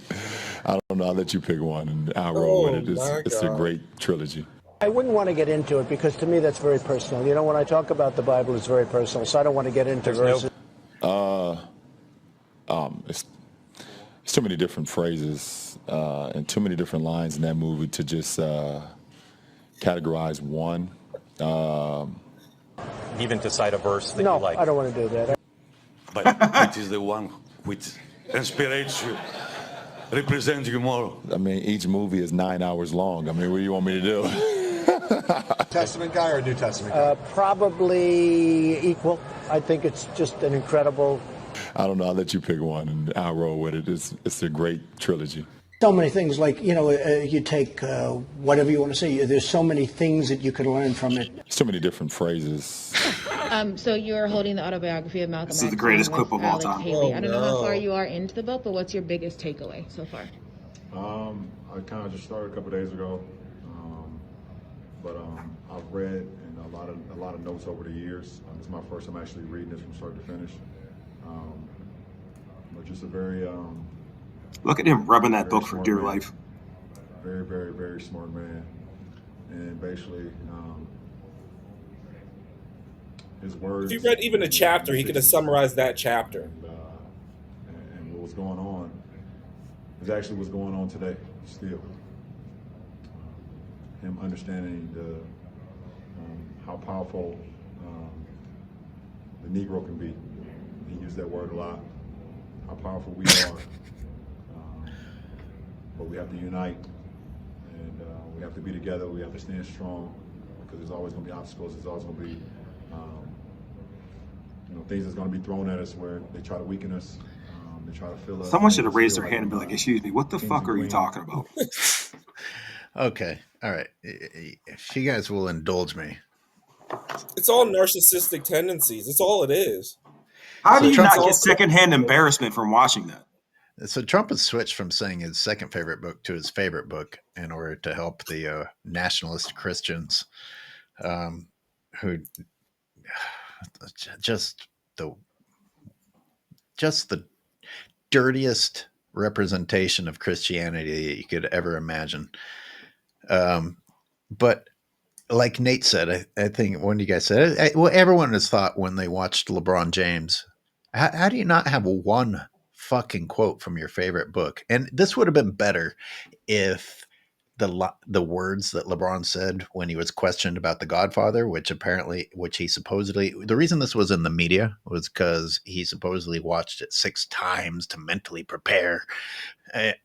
I don't know. I'll let you pick one, and I'll roll with it. It's a great trilogy. I wouldn't want to get into it because to me that's very personal. You know, when I talk about the Bible, it's very personal. So I don't want to get into verses. It's too many different phrases and too many different lines in that movie to just categorize one. Even to cite a verse that you like. No, I don't want to do that. But which is the one which inspires you, represents you more? I mean, each movie is 9 hours long. I mean, what do you want me to do? Testament guy or New Testament guy? Probably equal. I think it's just an incredible. I don't know. I'll let you pick one, and I'll roll with it. It's a great trilogy. So many things, like, you take whatever you want to say. There's so many things that you could learn from it. So many different phrases. So you're holding the autobiography of Malcolm This X is the greatest with clip of all Alex time. Haley. Oh, I don't know how far no. you are into the book, but what's your biggest takeaway so far? I kind of just started a couple days ago, but I've read and a lot of notes over the years. This is my first time actually reading this from start to finish. But just a very Look at him rubbing that very book for smart dear man. life. Very, very, very smart man, and basically his words. If you read even a chapter, he could have summarized that chapter. And what was going on is actually what's going on today still. Him understanding how powerful the Negro can be. He used that word a lot. How powerful we are, but we have to unite, and we have to be together. We have to stand strong, because there's always going to be obstacles. There's always going to be things that's going to be thrown at us where they try to weaken us. They try to fill us. Someone should have raised their hand and be like, "Excuse me, what the fuck are you talking about?" Okay, all right. If you guys will indulge me, It's all narcissistic tendencies. That's all it is. How So do you Trump's not get also- secondhand embarrassment from watching that? so Trump has switched from saying his second favorite book to his favorite book in order to help the nationalist Christians, who just the dirtiest representation of Christianity you could ever imagine. But like Nate said, I think one of you guys said, well, everyone has thought when they watched LeBron James, how do you not have one fucking quote from your favorite book? And this would have been better if the words that LeBron said when he was questioned about The Godfather, which he supposedly, the reason this was in the media was because he supposedly watched it 6 times to mentally prepare,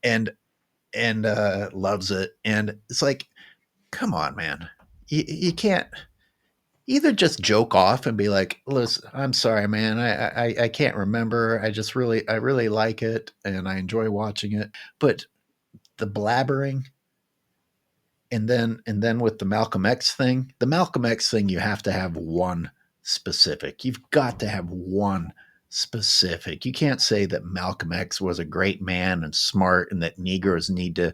and loves it. And it's like, come on, man, you can't either just joke off and be like, listen, I'm sorry, man, I can't remember. I really like it and I enjoy watching it, but the blabbering. And then with the Malcolm X thing, you have to have one specific. You've got to have one specific. You can't say that Malcolm X was a great man and smart and that Negroes need to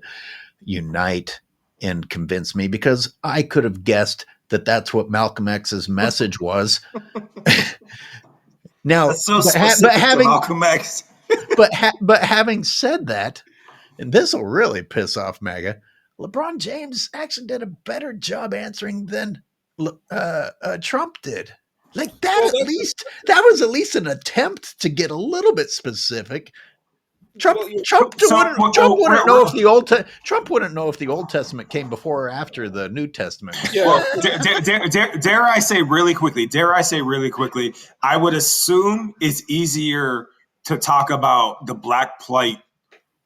unite and convince me, because I could have guessed that that's what Malcolm X's message was. Now, That's so specific to Malcolm X. but having said that, and this will really piss off MAGA, LeBron James actually did a better job answering than Trump did. Like that, Well, that was at least an attempt to get a little bit specific. Trump wouldn't know if the Old Testament came before or after the New Testament. Yeah. Well, dare I say really quickly, I would assume it's easier to talk about the black plight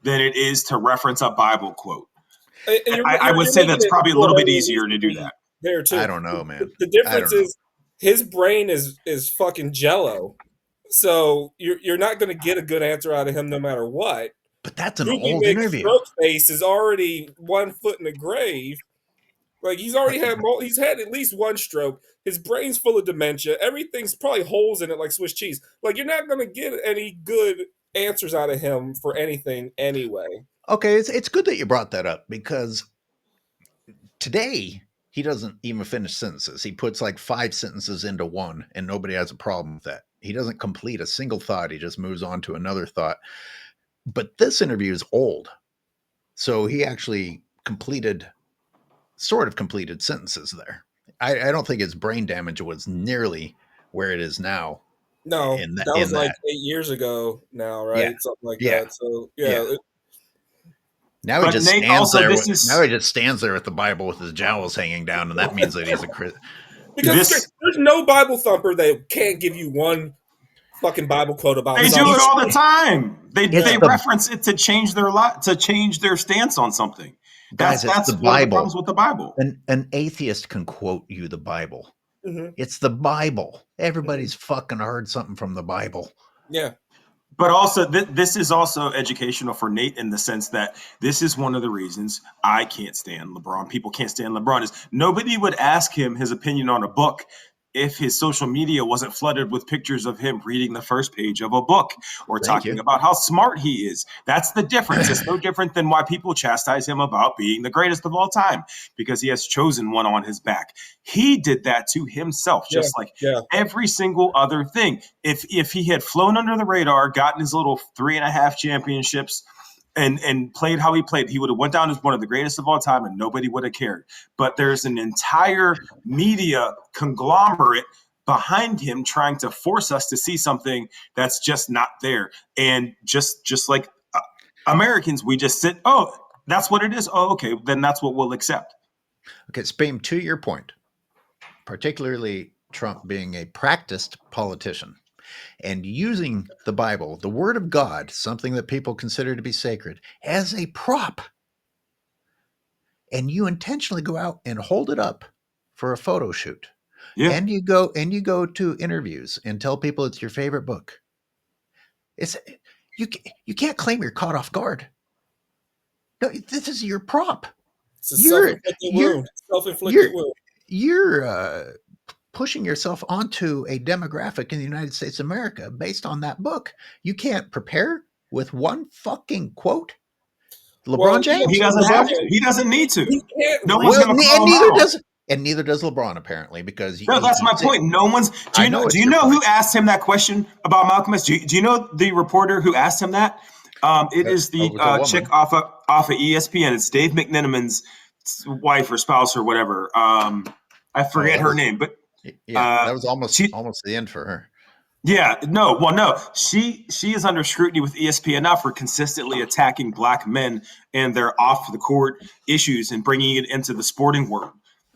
than it is to reference a Bible quote. I would say that's probably a little bit easier to do that. There too. I don't know, man. The difference is his brain is fucking jello. So you're not going to get a good answer out of him no matter what. But that's an Ruby old interview. Stroke face is already 1 foot in the grave. Like he's had at least one stroke. His brain's full of dementia. Everything's probably holes in it like Swiss cheese. Like you're not going to get any good answers out of him for anything anyway. Okay, it's good that you brought that up, because today he doesn't even finish sentences. He puts like 5 sentences into one, and nobody has a problem with that. He doesn't complete a single thought. He just moves on to another thought. But this interview is old. So he actually sort of completed sentences there. I don't think his brain damage was nearly where it is now. No, that was like 8 years ago now, right? Yeah. Something like Yeah. that. So Yeah. Now he just stands there. Now he just stands there with the Bible with his jowls hanging down, and that means that he's a Christian. Because there's no Bible thumper that can't give you one fucking Bible quote about. They do it all the time. They reference it to change their stance on something. Guys, That's the one of the Bible. problems with the Bible. An atheist can quote you the Bible. Mm-hmm. It's the Bible. Everybody's fucking heard something from the Bible. Yeah. But also, this is also educational for Nate in the sense that this is one of the reasons I can't stand LeBron. People can't stand LeBron. Is nobody would ask him his opinion on a book if his social media wasn't flooded with pictures of him reading the first page of a book or talking about how smart he is. That's the difference. It's no different than why people chastise him about being the greatest of all time, because he has chosen one on his back. He did that to himself, just like every single other thing. If he had flown under the radar, gotten his little 3.5 championships, and played how he played, he would have went down as one of the greatest of all time, and nobody would have cared. But there's an entire media conglomerate behind him trying to force us to see something that's just not there. And just like Americans, we just sit, oh, that's what it is. Oh, okay, then that's what we'll accept. Okay, Spam, to your point, particularly Trump being a practiced politician and using the Bible, the Word of God, something that people consider to be sacred, as a prop, and you intentionally go out and hold it up for a photo shoot, and you go to interviews and tell people it's your favorite book. You can't claim you're caught off guard. No, this is your prop. It's a self-inflicted wound. Self-inflicted wound. You're pushing yourself onto a demographic in the United States of America based on that book. You can't prepare with one fucking quote. LeBron James. He doesn't have to. He doesn't need to. No one's going to call him out. And neither does LeBron, apparently, because that's my point. No one's. Do you know who asked him that question about Malcolm X? Do you know the reporter who asked him that? It is the chick off of ESPN. It's Dave McNenaman's wife or spouse or whatever. I forget her name, but that was almost the end for her. Yeah, no. She is under scrutiny with ESPN now for consistently attacking black men and their off the court issues and bringing it into the sporting world.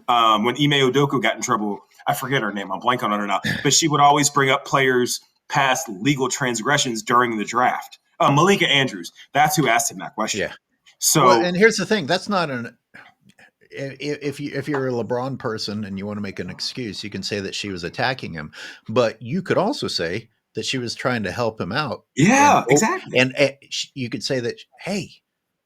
When Ime Udoka got in trouble, I forget her name. I'm blanking on her now, but she would always bring up players' past legal transgressions during the draft. Malika Andrews, that's who asked him that question. Yeah. So, and here's the thing: that's not an. If you're a LeBron person and you want to make an excuse, you can say that she was attacking him, but you could also say that she was trying to help him out. Yeah, exactly. And you could say that, hey,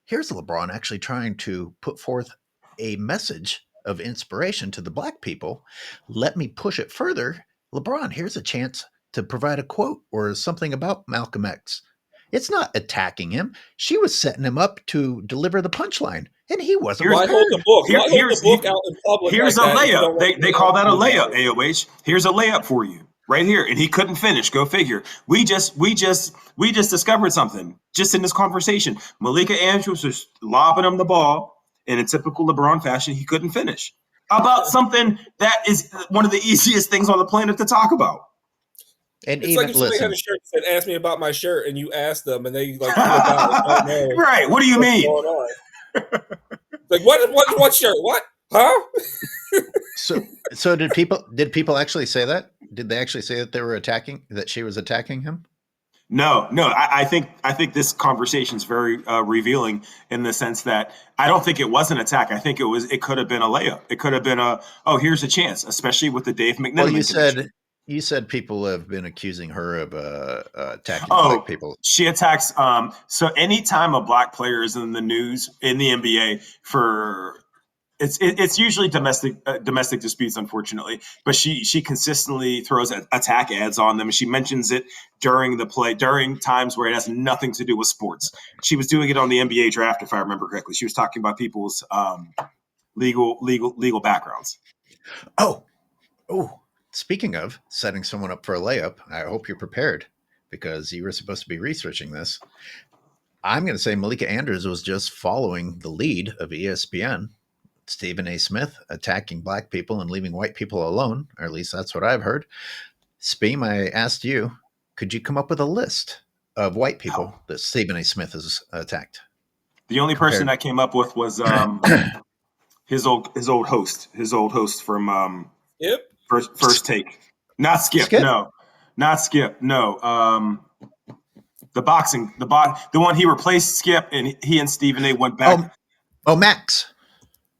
here's LeBron actually trying to put forth a message of inspiration to the black people. Let me push it further. LeBron, here's a chance to provide a quote or something about Malcolm X. It's not attacking him. She was setting him up to deliver the punchline, and he wasn't. Why hold the book? Why hold the book out in public? Here's a layup. They call that a layup, AOH. Here's a layup for you right here, and he couldn't finish. Go figure. We just discovered something just in this conversation. Malika Andrews was lobbing him the ball in a typical LeBron fashion. He couldn't finish about something that is one of the easiest things on the planet to talk about. And it's even, like if somebody had a shirt that asked me about my shirt, and you asked them, and they like, right? What do you mean? Like what shirt? What? Huh? So did people actually say that? Did they actually say that they were that she was attacking him? No. I think this conversation is very revealing in the sense that I don't think it was an attack. I think it could have been a layup. It could have been here's a chance, especially with the Dave McNenaman. Well, you said people have been accusing her of attacking black people. She attacks. So anytime a black player is in the news in the NBA for it's usually domestic disputes, unfortunately. But she consistently throws attack ads on them. She mentions it during the play, during times where it has nothing to do with sports. She was doing it on the NBA draft, if I remember correctly. She was talking about people's legal backgrounds. Oh. Speaking of setting someone up for a layup, I hope you're prepared because you were supposed to be researching this. I'm going to say Malika Andrews was just following the lead of ESPN, Stephen A. Smith attacking black people and leaving white people alone, or at least that's what I've heard. Speam, I asked you, could you come up with a list of white people that Stephen A. Smith has attacked? The only person I came up with was his old host from Yep. First Take. Not Skip. No. Not Skip. No. The one he replaced Skip, and he and Stephen A went back. Max.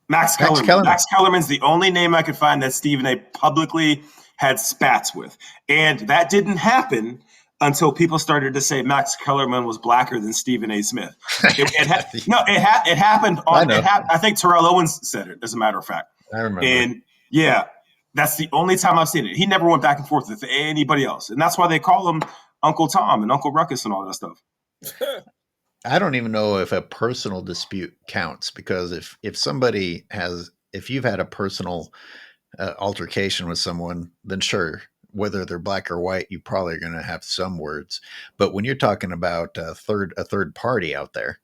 Max Kellerman. Max Kellerman's the only name I could find that Stephen A publicly had spats with. And that didn't happen until people started to say Max Kellerman was blacker than Stephen A. Smith. It happened on. I think Terrell Owens said it, as a matter of fact. I remember. And yeah, that's the only time I've seen it. He never went back and forth with anybody else, and that's why they call him Uncle Tom and Uncle Ruckus and all that stuff. I don't even know if a personal dispute counts, because if you've had a personal altercation with someone, then sure, whether they're black or white, you probably are going to have some words. But when you're talking about a third party out there,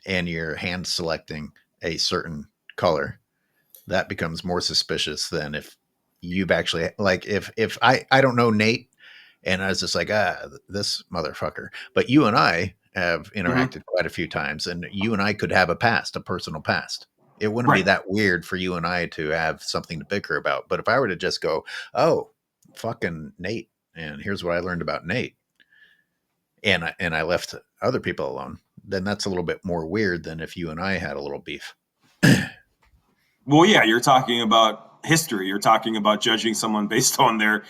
and you're hand selecting a certain color, that becomes more suspicious than if you've actually, like, if I don't know Nate, and I was just like, this motherfucker. But you and I have interacted quite a few times, and you and I could have a personal past. It wouldn't be that weird for you and I to have something to bicker about. But if I were to just go, oh, fucking Nate, and here's what I learned about Nate, and I left other people alone, then that's a little bit more weird than if you and I had a little beef. Well, yeah, you're talking about history. You're talking about judging someone based on their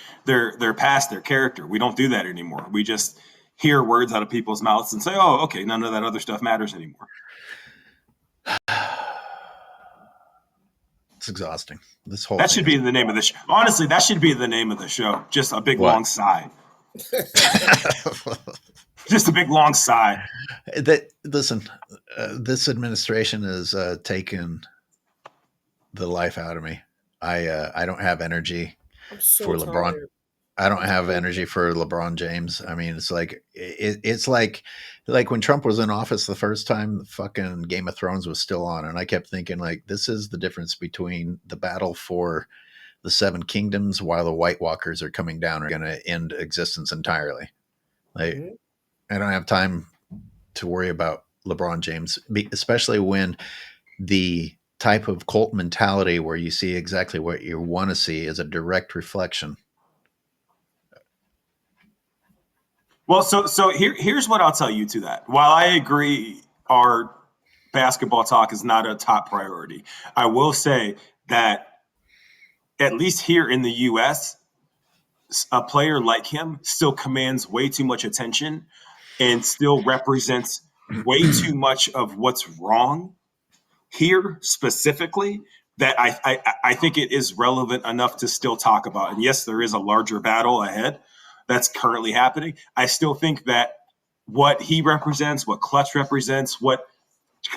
past, their character. We don't do that anymore. We just hear words out of people's mouths and say, oh, okay, none of that other stuff matters anymore. It's exhausting. This whole that should be the name of the show. Honestly, that should be the name of the show. Just a big long sigh. Just a big long sigh. Listen, this administration has taken the life out of me. I don't have energy for LeBron. Tired. I don't have energy for LeBron James. I mean, it's like it's like when Trump was in office the first time, the fucking Game of Thrones was still on, and I kept thinking, like, this is the difference between the battle for the Seven Kingdoms while the White Walkers are coming down are going to end existence entirely. Like, I don't have time to worry about LeBron James, especially when the type of cult mentality where you see exactly what you want to see is a direct reflection. Well, so here's what I'll tell you to that. While I agree our basketball talk is not a top priority, I will say that at least here in the U.S., a player like him still commands way too much attention and still represents way too much of what's wrong here specifically, that I think it is relevant enough to still talk about. And yes, there is a larger battle ahead that's currently happening. I still think that what he represents, what Clutch represents, what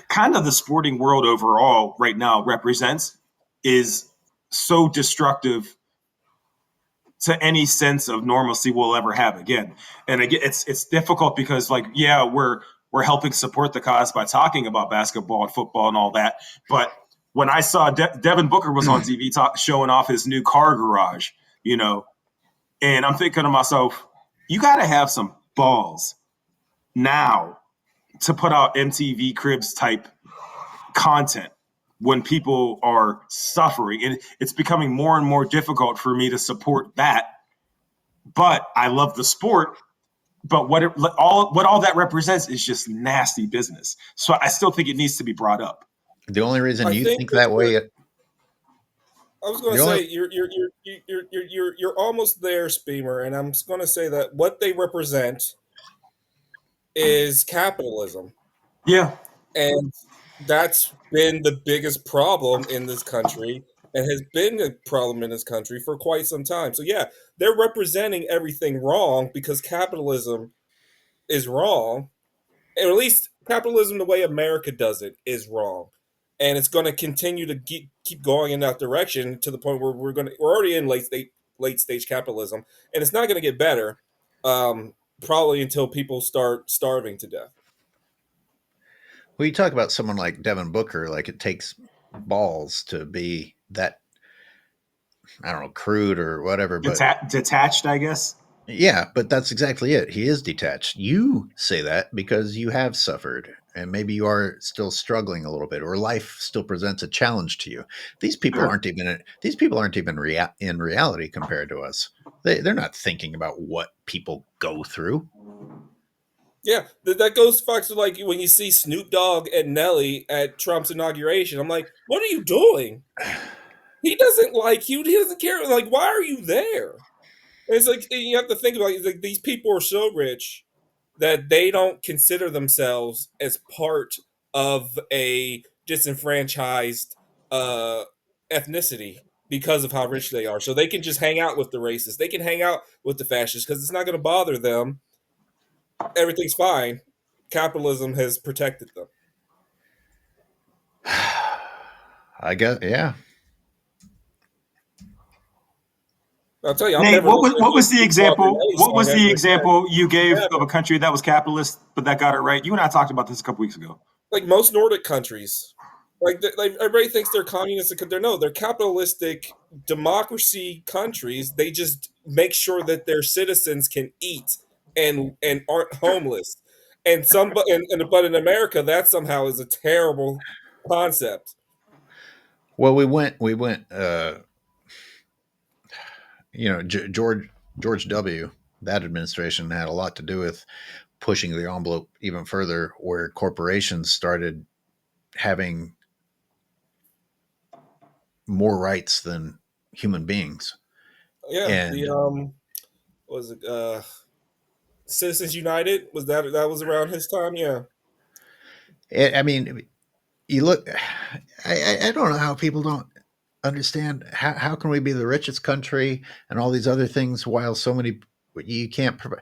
kind of the sporting world overall right now represents is so destructive to any sense of normalcy we'll ever have again. And again, it's difficult because, like, yeah, we're helping support the cause by talking about basketball and football and all that. But when I saw Devin Booker was on TV showing off his new car garage, and I'm thinking to myself, you got to have some balls now to put out MTV Cribs type content when people are suffering. And it's becoming more and more difficult for me to support that. But I love the sport. But what all that represents is just nasty business. So I still think it needs to be brought up. The only reason you think that way, I was going to say you're almost there, Speamer, and I'm going to say that what they represent is capitalism. Yeah, and that's been the biggest problem in this country, and has been a problem in this country for quite some time. So yeah, they're representing everything wrong because capitalism is wrong, or at least capitalism the way America does it is wrong, and it's going to continue to keep going in that direction to the point where we're already in late stage capitalism, and it's not going to get better, probably until people start starving to death. Well, you talk about someone like Devin Booker, like it takes balls to be that, I don't know, crude or whatever, but detached, I guess. Yeah, but that's exactly it. He is detached. You say that because you have suffered, and maybe you are still struggling a little bit, or life still presents a challenge to you. These people aren't even in reality compared to us. They're not thinking about what people go through. Yeah, that goes back to, like, when you see Snoop Dogg and Nelly at Trump's inauguration. I'm like, what are you doing? He doesn't like you. He doesn't care. Like, why are you there? It's like you have to think about it. It's like these people are so rich that they don't consider themselves as part of a disenfranchised uh, ethnicity because of how rich they are. So they can just hang out with the racists. They can hang out with the fascists because it's not going to bother them. Everything's fine. Capitalism has protected them. I guess, yeah. I'll tell you, I'm Nate, never what was listening what to a was the Snoop Dogg or example? Nelly What song was ever the again. example you gave of Never. a country that was capitalist but that got it right? You and I talked about this a couple weeks ago. Like most Nordic countries, like everybody thinks they're communist because they're capitalistic democracy countries. They just make sure that their citizens can eat and aren't homeless. And but in America, that somehow is a terrible concept. Well, we went. George W. That administration had a lot to do with pushing the envelope even further, where corporations started having more rights than human beings. Yeah, And what was it Citizens United that was around his time? Yeah. I mean, you look. I don't know how people don't understand how can we be the richest country and all these other things while so many you can't provide.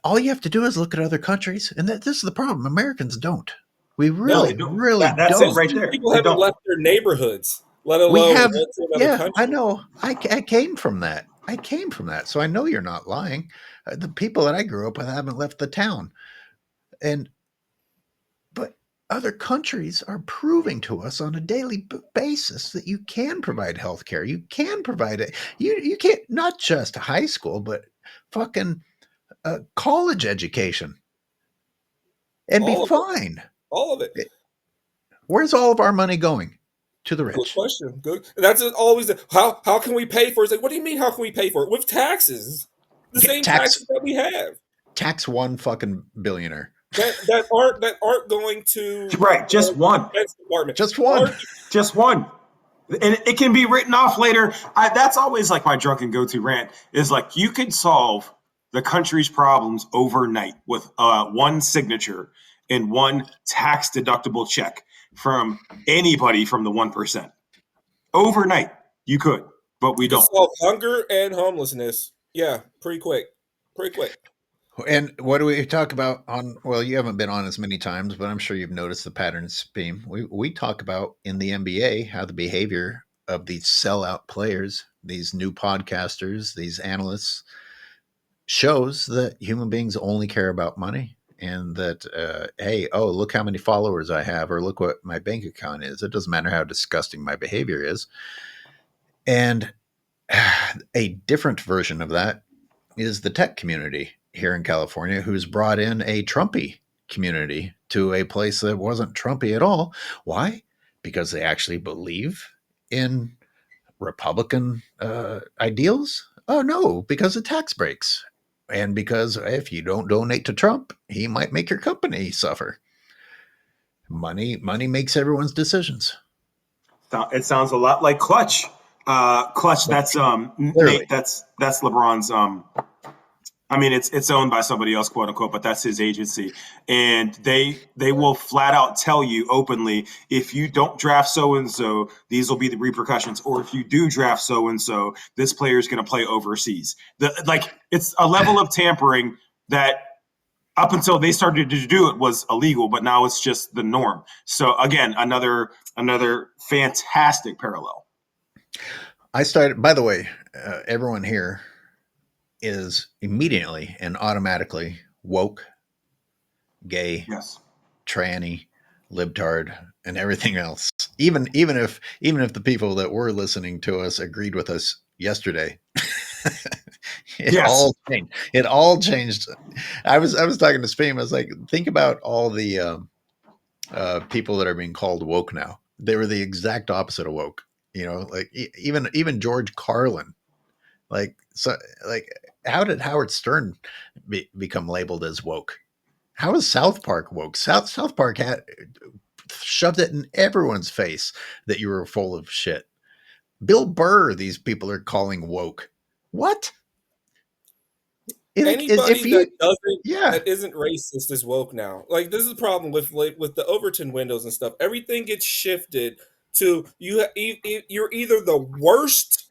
All you have to do is look at other countries, and this is the problem. Americans don't. We No, really, they don't. really That's it don't. Most of right these there. people They haven't don't. left their neighborhoods, let We alone have, went to another yeah, I country. know. I came from that. I came from that, so I know you're not lying. The people that I grew up with haven't left the town, and but other countries are proving to us on a daily basis that you can provide health care. You can provide it. You can't, not just high school, but fucking college education, and be All of it. fine. All of it. Where's all of our money going? To the Good rich. question. Good. That's always how can we pay for it? It's like, what do you mean? How can we pay for it with taxes? The Get same tax taxes that we have tax one fucking billionaire. that aren't going to Right, just one. Defense Department. Just one. Just one. And it can be written off later. That's always like my drunken go-to rant is like you could solve the country's problems overnight with one signature and one tax deductible check from anybody from the 1%. Overnight, you could, but we You can don't. solve hunger and homelessness. Yeah, pretty quick. Pretty quick. And what do we talk about on? Well, you haven't been on as many times, but I'm sure you've noticed the patterns beam. We talk about in the NBA how the behavior of these sellout players, these new podcasters, these analysts, shows that human beings only care about money, and that hey, oh, look how many followers I have, or look what my bank account is. It doesn't matter how disgusting my behavior is. And a different version of that is the tech community here in California, who's brought in a Trumpy community to a place that wasn't Trumpy at all. Why? Because they actually believe in Republican ideals? Oh, no, because of tax breaks. And because if you don't donate to Trump, he might make your company suffer. Money makes everyone's decisions. It sounds a lot like Clutch. Clutch. That's Clearly. Nate. That's LeBron's. I mean, it's owned by somebody else, quote unquote, but that's his agency, and they will flat out tell you openly if you don't draft so and so, these will be the repercussions, or if you do draft so and so, this player is going to play overseas. It's a level of tampering that up until they started to do it was illegal, but now it's just the norm. So again, another fantastic parallel. I started, by the way, everyone here is immediately and automatically woke, gay, Yes. tranny, libtard, and everything else. Even if the people that were listening to us agreed with us yesterday, it all changed. It all changed. I was talking to Spam. I was like, think about all the people that are being called woke now. They were the exact opposite of woke. Like even George Carlin. Like so, like how did Howard Stern become labeled as woke? How is South Park woke? South Park had shoved it in everyone's face that you were full of shit. Bill Burr, these people are calling woke. What? Anybody yeah, that isn't racist is woke now. Like, this is the problem with the Overton windows and stuff. Everything gets shifted to you're either the worst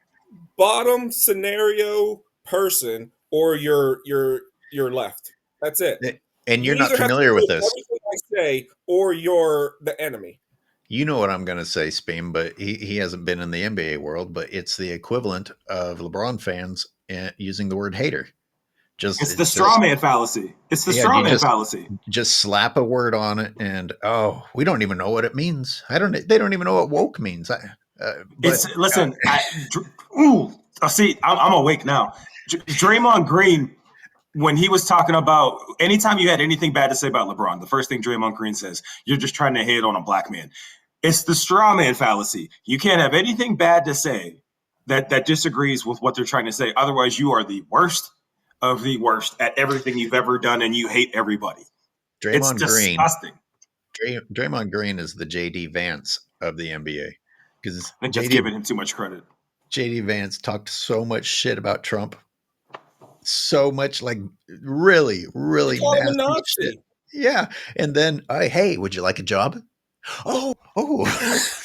bottom scenario person or you're left. That's it. and you're You not either have to familiar agree with with this. everything I say or you're the enemy. You know what I'm going to say, Spain, but he hasn't been in the NBA world, but it's the equivalent of LeBron fans using the word hater. It's the straw man fallacy. It's the straw man fallacy. Just slap a word on it, and we don't even know what it means. They don't even know what woke means. See, I'm awake now. Draymond Green, when he was talking about anytime you had anything bad to say about LeBron, the first thing Draymond Green says, you're just trying to hate on a black man. It's the straw man fallacy. You can't have anything bad to say that disagrees with what they're trying to say. Otherwise, you are the worst of the worst at everything you've ever done, and you hate everybody. It's disgusting. Draymond Green is the JD Vance of the NBA because I think that's giving him too much credit. JD Vance talked so much shit about Trump, so much like really, really nasty shit. Yeah, and then, hey, would you like a job? Oh,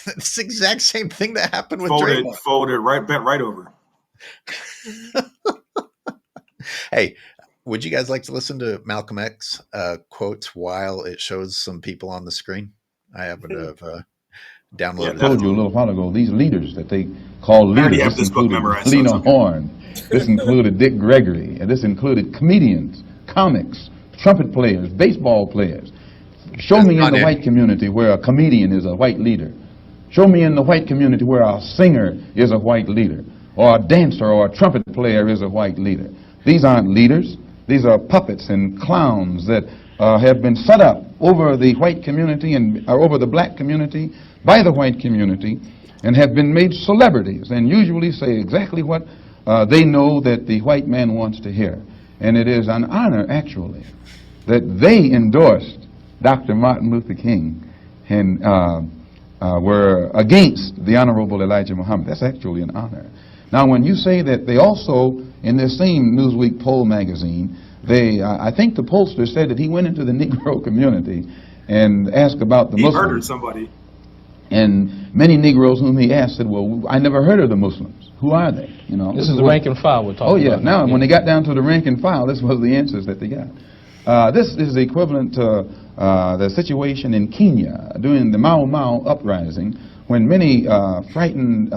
it's the exact same thing that happened with Draymond. Folded bent right over. Hey, would you guys like to listen to Malcolm X quotes while it shows some people on the screen? I happen to have downloaded. I told you a little while ago, these leaders that they call leaders, this included Lena Horne, this included Dick Gregory, and this included comedians, comics, trumpet players, baseball players. Show me in the white community where a comedian is a white leader. Show me in the white community where a singer is a white leader, or a dancer or a trumpet player is a white leader. These aren't leaders. These are puppets and clowns that have been set up over the white community and over the black community by the white community and have been made celebrities and usually say exactly what they know that the white man wants to hear. And it is an honor, actually, that they endorsed Dr. Martin Luther King and were against the Honorable Elijah Muhammad. That's actually an honor. Now, when you say that they also, in this same Newsweek poll magazine, I think the pollster said that he went into the Negro community and asked about the Muslims. He murdered somebody. And many Negroes whom he asked said, well, I never heard of the Muslims. Who are they? You know, this is the rank and file we're talking about. Oh, yeah. Now, when they got down to the rank and file, this was the answers that they got. This is equivalent to the situation in Kenya during the Mau Mau uprising, when many frightened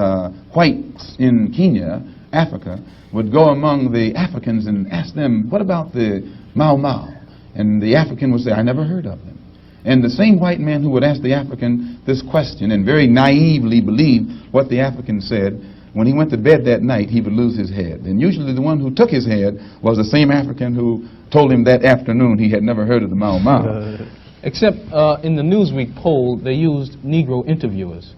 whites in Kenya, Africa, would go among the Africans and ask them, what about the Mau Mau? And the African would say, I never heard of them. And the same white man who would ask the African this question and very naively believe what the African said, when he went to bed that night, he would lose his head. And usually the one who took his head was the same African who told him that afternoon he had never heard of the Mau Mau. Except in the Newsweek poll, they used Negro interviewers.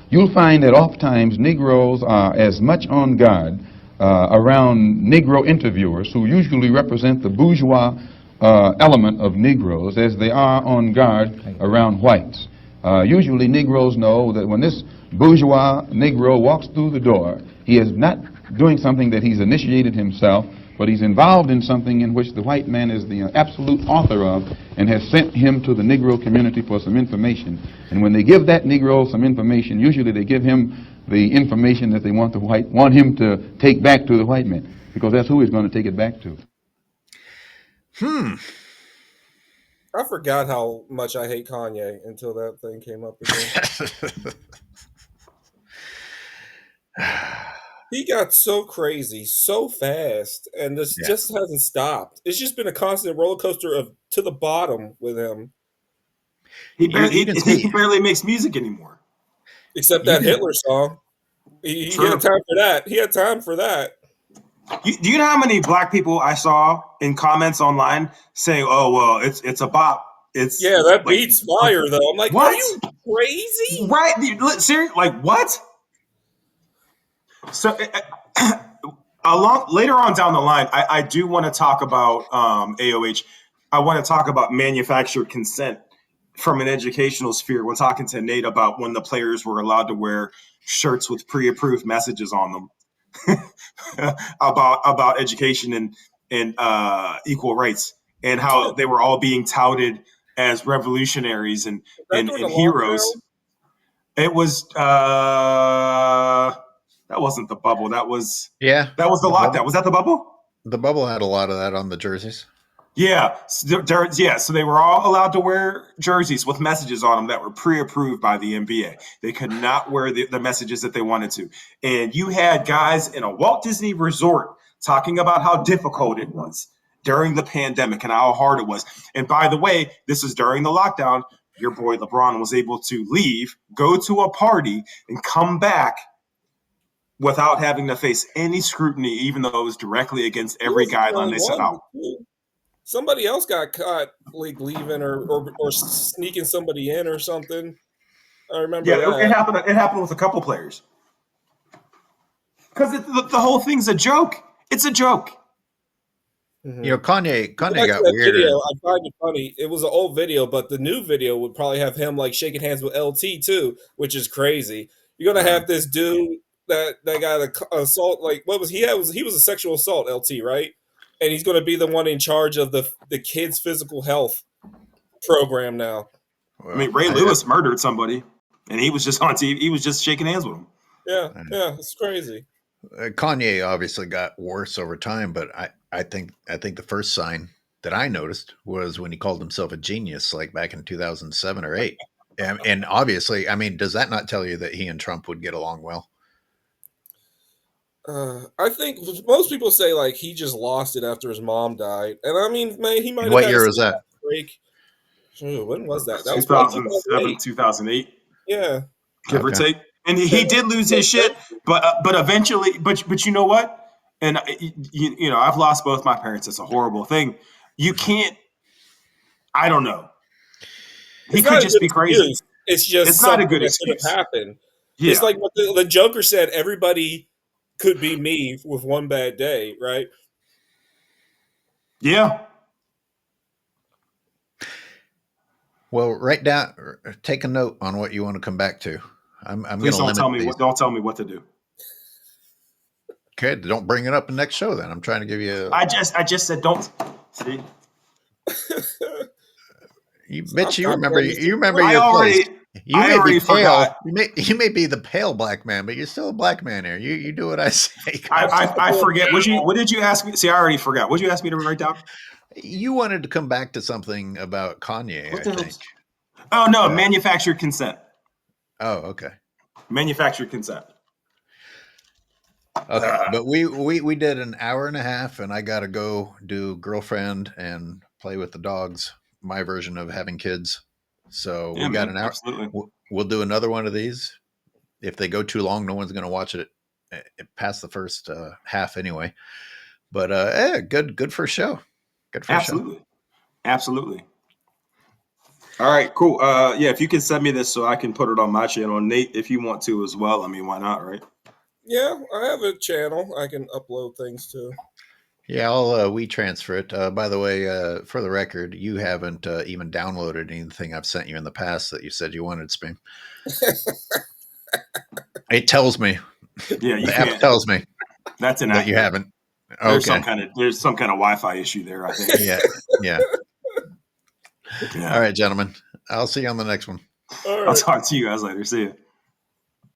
You'll find that oftentimes Negroes are as much on guard around Negro interviewers, who usually represent the bourgeois element of Negroes, as they are on guard around whites. Usually Negroes know that when this bourgeois Negro walks through the door, he is not doing something that he's initiated himself, but he's involved in something in which the white man is the absolute author of and has sent him to the Negro community for some information. And when they give that Negro some information, usually they give him the information that they want him to take back to the white man, because that's who he's going to take it back to. I forgot how much I hate Kanye until that thing came up again. He got so crazy so fast, and this just hasn't stopped. It's just been a constant roller coaster of to the bottom with him. He barely makes music anymore. Except that Hitler song. He had time for that. He had time for that. Do you know how many black people I saw in comments online saying, "Oh well, it's a bop." It's that beat's fire though. I'm like, what? Are you crazy? Right? Seriously, like what? So later on down the line, I do want to talk about AOH. I want to talk about manufactured consent from an educational sphere. When talking to Nate about when the players were allowed to wear shirts with pre-approved messages on them. about education and equal rights, and how they were all being touted as revolutionaries and heroes. It was that wasn't the bubble. That was the lockdown. Bubble. Was that the bubble? The bubble had a lot of that on the jerseys. Yeah, so they were all allowed to wear jerseys with messages on them that were pre-approved by the NBA. They could not wear the messages that they wanted to. And you had guys in a Walt Disney resort talking about how difficult it was during the pandemic and how hard it was. And by the way, this is during the lockdown. Your boy LeBron was able to leave, go to a party, and come back without having to face any scrutiny, even though it was directly against every guideline they set out. Somebody else got caught like leaving or sneaking somebody in or something. I remember that. It happened. It happened with a couple players. Because the whole thing's a joke. It's a joke. Mm-hmm. You know, Kanye got weird. Video, I find it funny. It was an old video, but the new video would probably have him like shaking hands with LT too, which is crazy. You're gonna have this dude that got assault. Like what was he? He was a sexual assault, LT, right? And he's going to be the one in charge of the kids' physical health program now. Well, I mean, Ray Lewis murdered somebody, and he was just on TV. He was just shaking hands with him. Yeah, it's crazy. Kanye obviously got worse over time, but I think the first sign that I noticed was when he called himself a genius, like back in 2007 or 8. And obviously, I mean, does that not tell you that he and Trump would get along well? I think most people say like he just lost it after his mom died, and I mean, man, he might. What year was that? Break. When was that? That was 2007, 2008. Yeah, give or take. And he did lose his shit, but eventually, but you know what? And you know, I've lost both my parents. It's a horrible thing. You can't. I don't know. He could just be crazy. It's just it's not a good excuse. That could have happened. Yeah. It's like what the Joker said. Everybody could be me with one bad day, right? Yeah. Well, take a note on what you want to come back to. I'm Please don't tell me don't tell me what to do. Okay, don't bring it up in the next show then. I'm trying to give you I just said don't. See? You remember I your already, place. You I may already be pale. forgot. You may be the pale black man, but you're still a black man here. You do what I say. I forget. What did you ask me? See, I already forgot. What did you ask me to write down? You wanted to come back to something about Kanye, I think. Oh no, manufactured consent. Oh, okay. Manufactured consent. Okay, but we did an hour and a half, and I got to go do girlfriend and play with the dogs. My version of having kids. So we got an hour. Absolutely. We'll do another one of these. If they go too long, no one's going to watch it past the first half anyway. But good for a show. Good for Absolutely. a show. Absolutely. All right, cool. Yeah, if you can send me this so I can put it on my channel. Nate, if you want to as well. I mean, why not, right? Yeah, I have a channel I can upload things to. Yeah, I'll WeTransfer it. By the way, for the record, you haven't even downloaded anything I've sent you in the past that you said you wanted, Spam. It tells me. Yeah, the app tells me that's that you haven't. There's some kind of Wi-Fi issue there, I think. Yeah. All right, gentlemen. I'll see you on the next one. All right. I'll talk to you guys later. See you.